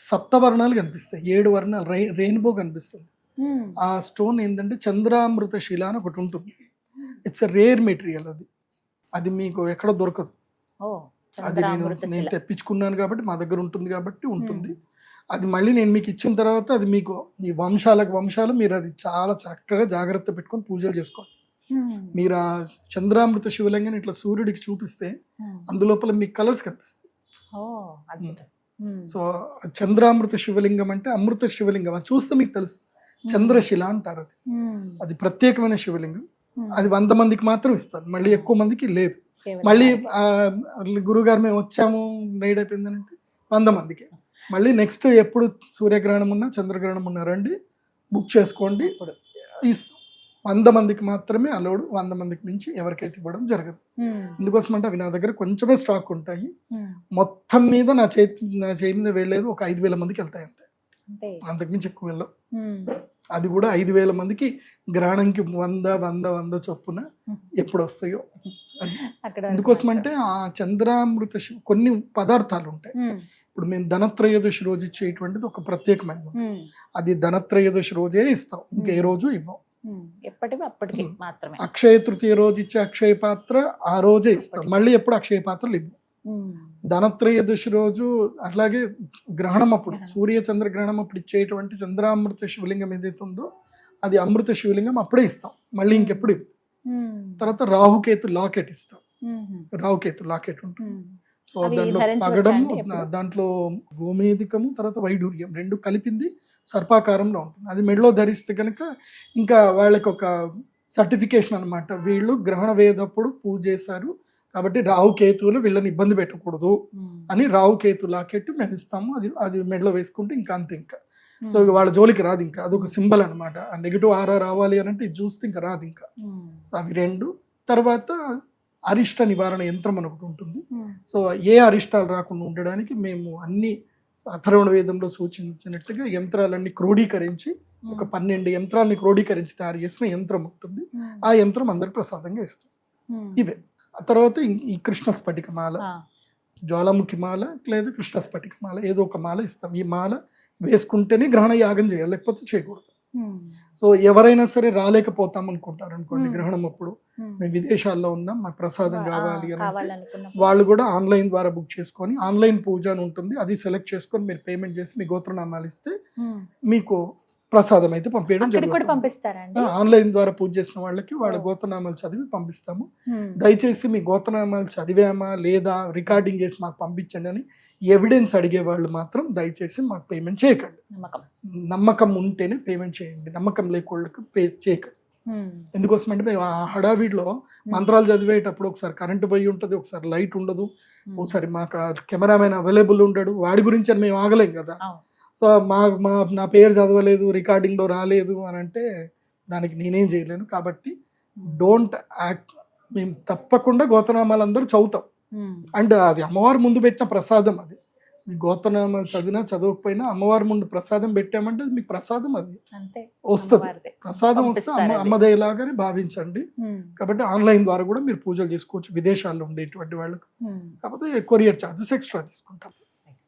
సప్తవర్ణాలు కనిపిస్తాయి, 7 వర్ణాలు, రెయిన్బో కనిపిస్తుంది. ఆ స్టోన్ ఏంటంటే చంద్రామృత శిల అని ఒకటి ఉంటుంది. It's a rare material. అది మీకు ఎక్కడ దొరకదు. అది నేను తెప్పించుకున్నాను కాబట్టి మా దగ్గర ఉంటుంది కాబట్టి ఉంటుంది. అది మళ్ళీ నేను మీకు ఇచ్చిన తర్వాత అది మీకు ఈ వంశాలు మీరు అది చాలా చక్కగా జాగ్రత్త పెట్టుకొని పూజలు చేసుకోండి. మీరు ఆ చంద్రామృత శివలింగాన్ని ఇట్లా సూర్యుడికి చూపిస్తే అందులోపల మీకు కలర్స్ కనిపిస్తాయి. సో చంద్రామృత శివలింగం అంటే అమృత శివలింగం. అది చూస్తే మీకు తెలుస్తుంది. చంద్రశిల అంటారు. అది ప్రత్యేకమైన శివలింగం. అది 100 మందికి మాత్రం ఇస్తాను, మళ్ళీ ఎక్కువ మందికి లేదు. మళ్ళీ గురుగారు మేము వచ్చాము నైట్ అయిపోయిందంటే 100 మందికి. మళ్ళీ నెక్స్ట్ ఎప్పుడు సూర్యగ్రహణం ఉన్నా చంద్రగ్రహణం ఉన్నా రండి, బుక్ చేసుకోండి. 100 మందికి మాత్రమే అలౌడ్. 100 మందికి మించి ఎవరికైతే ఇవ్వడం జరగదు. ఎందుకోసం అంటే అవి నా దగ్గర కొంచెమే స్టాక్ ఉంటాయి. మొత్తం మీద నా చేయి మీద వెళ్ళలేదు ఒక 5,000 మందికి వెళ్తాయి అంతే, అంతకుమించి ఎక్కువ వెళ్ళవు. అది కూడా 5,000 మందికి గ్రహణంకి 100 చొప్పున ఎప్పుడు వస్తాయో. ఎందుకోసం అంటే ఆ చంద్రామృత కొన్ని పదార్థాలు ఉంటాయి. ఇప్పుడు మేము ధనత్రయోదశి రోజు ఇచ్చేటువంటిది ఒక ప్రత్యేకమైనది. అది ధనత్రయోదశి రోజే ఇస్తాం, ఇంకా ఏ రోజు ఇవ్వం. అప్పటికి మాత్రమే. అక్షయ తృతీయ రోజు ఇచ్చే అక్షయ పాత్ర ఆ రోజే ఇస్తాం, మళ్ళీ ఎప్పుడు అక్షయ పాత్రలు ఇవ్వం. ధనత్రయోదశి రోజు అట్లాగే గ్రహణం అప్పుడు సూర్య చంద్ర గ్రహణం అప్పుడు ఇచ్చేటువంటి చంద్రామృత శివలింగం ఏదైతే ఉందో అది అమృత శివలింగం అప్పుడే ఇస్తాం, మళ్ళీ ఇంకెప్పుడు ఇవ్వం. తర్వాత రాహుకేతు లాకెట్ ఇస్తాం. రాహుకేతు లాకెట్ ఉంటుంది. సో దాంట్లో పగడం, దాంట్లో గోమేధికము, తర్వాత వైడూర్యం 2 కలిపింది సర్పాకారంలో ఉంటుంది. అది మెడలో ధరిస్తే కనుక ఇంకా వాళ్ళకి ఒక సర్టిఫికేషన్ అనమాట, వీళ్ళు గ్రహణ వేదప్పుడు పూజ చేశారు కాబట్టి రాహుకేతువులు వీళ్ళని ఇబ్బంది పెట్టకూడదు అని రాహుకేతు లాకెట్ మేము ఇస్తాము. అది మెడలో వేసుకుంటే ఇంకా అంతే. ఇంకా సో వాళ్ళ జోలికి రాదు. ఇంకా అదొక సింబల్ అనమాట. ఆ నెగిటివ్ ఆరా రావాలి అని అంటే ఇది చూస్తే ఇంకా రాదు. ఇంకా సో అవి 2. తర్వాత అరిష్ట నివారణ యంత్రం అని ఒకటి ఉంటుంది. సో ఏ అరిష్టాలు రాకుండా ఉండడానికి మేము అన్ని అథర్వణ వేదంలో సూచించినట్టుగా యంత్రాలన్నీ క్రోడీకరించి ఒక 12 యంత్రాలని క్రోడీకరించి తయారు చేసిన యంత్రం ఉంటుంది. ఆ యంత్రం అందరికి ప్రసాదంగా ఇస్తాం. ఇవే. ఆ తర్వాత ఈ కృష్ణ స్ఫటిక మాల, జ్వాలాముఖి మాల లేదా కృష్ణ స్ఫటిక మాల ఏదో ఒక మాల ఇస్తాం. ఈ మాల వేసుకుంటేనే గ్రహణ యాగం చేయాలి, లేకపోతే చేయకూడదు. సో ఎవరైనా సరే రాలేకపోతాం అనుకుంటారు అనుకోండి, గ్రహణం అప్పుడు మేము విదేశాల్లో ఉన్నాం మాకు ప్రసాదం కావాలి అని వాళ్ళు కూడా ఆన్లైన్ ద్వారా బుక్ చేసుకొని ఆన్లైన్ పూజ అని ఉంటుంది, అది సెలెక్ట్ చేసుకొని మీరు పేమెంట్ చేసి మీ గోత్రనామాలు ఇస్తే మీకు ప్రసాదం అయితే పంపించడం జరుగుతుంది. ఆన్లైన్ ద్వారా పూజ చేసిన వాళ్ళకి వాళ్ళ గోత్రనామాలు చదివి పంపిస్తాము. దయచేసి మీ గోత్రనామాలు చదివామా లేదా రికార్డింగ్ చేసి మాకు పంపించండి అని ఎవిడెన్స్ అడిగే వాళ్ళు మాత్రం దయచేసి మాకు పేమెంట్ చేయకండి. నమ్మకం ఉంటేనే పేమెంట్ చేయండి, నమ్మకం లేకోళ్ళకి పే చేయకండి. ఎందుకోసం అంటే మేము ఆ హడావిడిలో మంత్రాలు చదివేటప్పుడు ఒకసారి కరెంటు పోయి ఉంటుంది, ఒకసారి లైట్ ఉండదు, ఒకసారి మాకు కెమెరామెన్ అవైలబుల్ ఉండడు. వాడి గురించి అని మేము ఆగలేం కదా. సో నా పేరు చదవలేదు, రికార్డింగ్లో రాలేదు అని అంటే దానికి నేనేం చేయలేను. కాబట్టి డోంట్ యాక్ట్. మేము తప్పకుండా గోత్రనామాలు అందరూ చదువుతాం. అండ్ అది అమ్మవారి ముందు పెట్టిన ప్రసాదం. అది మీ గోత్రనామాలు చదివినా చదవకపోయినా అమ్మవారి ముందు ప్రసాదం పెట్టామంటే అది మీకు ప్రసాదం, అది వస్తుంది. ప్రసాదం వస్తే అమ్మదయ్యలాగానే భావించండి. కాబట్టి ఆన్లైన్ ద్వారా కూడా మీరు పూజలు చేసుకోవచ్చు విదేశాల్లో ఉండేటువంటి వాళ్ళకు. కాకపోతే కొరియర్ ఛార్జెస్ ఎక్స్ట్రా తీసుకుంటాం.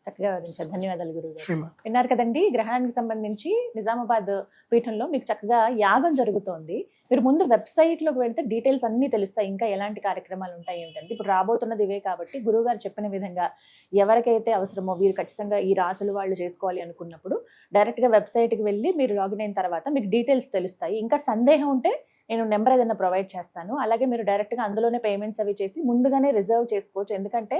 చక్కగా వివరించారు, ధన్యవాదాలు గురుగారు. విన్నారు కదండి, గ్రహణానికి సంబంధించి నిజామాబాద్ పీఠంలో మీకు చక్కగా యాగం జరుగుతోంది. మీరు ముందు వెబ్సైట్లోకి వెళ్తే డీటెయిల్స్ అన్నీ తెలుస్తాయి, ఇంకా ఎలాంటి కార్యక్రమాలు ఉంటాయి ఏంటంటే. ఇప్పుడు రాబోతున్నది ఇవే కాబట్టి గురువుగారు చెప్పిన విధంగా ఎవరికైతే అవసరమో వీరు ఖచ్చితంగా ఈ రాసులు వాళ్ళు చేసుకోవాలి అనుకున్నప్పుడు డైరెక్ట్గా వెబ్సైట్కి వెళ్ళి మీరు లాగిన్ అయిన తర్వాత మీకు డీటెయిల్స్ తెలుస్తాయి. ఇంకా సందేహం ఉంటే నేను నెంబర్ ఏదైనా ప్రొవైడ్ చేస్తాను. అలాగే మీరు డైరెక్ట్గా అందులోనే పేమెంట్స్ అవి చేసి ముందుగానే రిజర్వ్ చేసుకోవచ్చు. ఎందుకంటే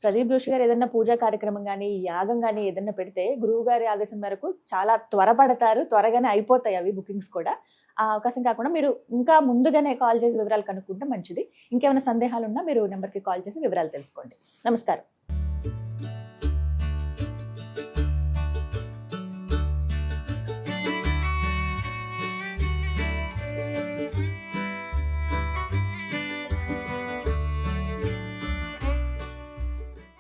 ప్రదీప్ జోషి గారు ఏదైనా పూజా కార్యక్రమం కానీ యాగం కానీ ఏదైనా పెడితే గురువు గారి ఆదేశం మేరకు చాలా త్వరపడతారు, త్వరగానే అయిపోతాయి అవి బుకింగ్స్ కూడా. ఆ అవకాశం కాకుండా మీరు ఇంకా ముందుగానే కాల్ చేసి వివరాలు కనుక్కుంటే మంచిది. ఇంకేమైనా సందేహాలు ఉన్నా మీరు నెంబర్కి కాల్ చేసి వివరాలు తెలుసుకోండి. నమస్కారం.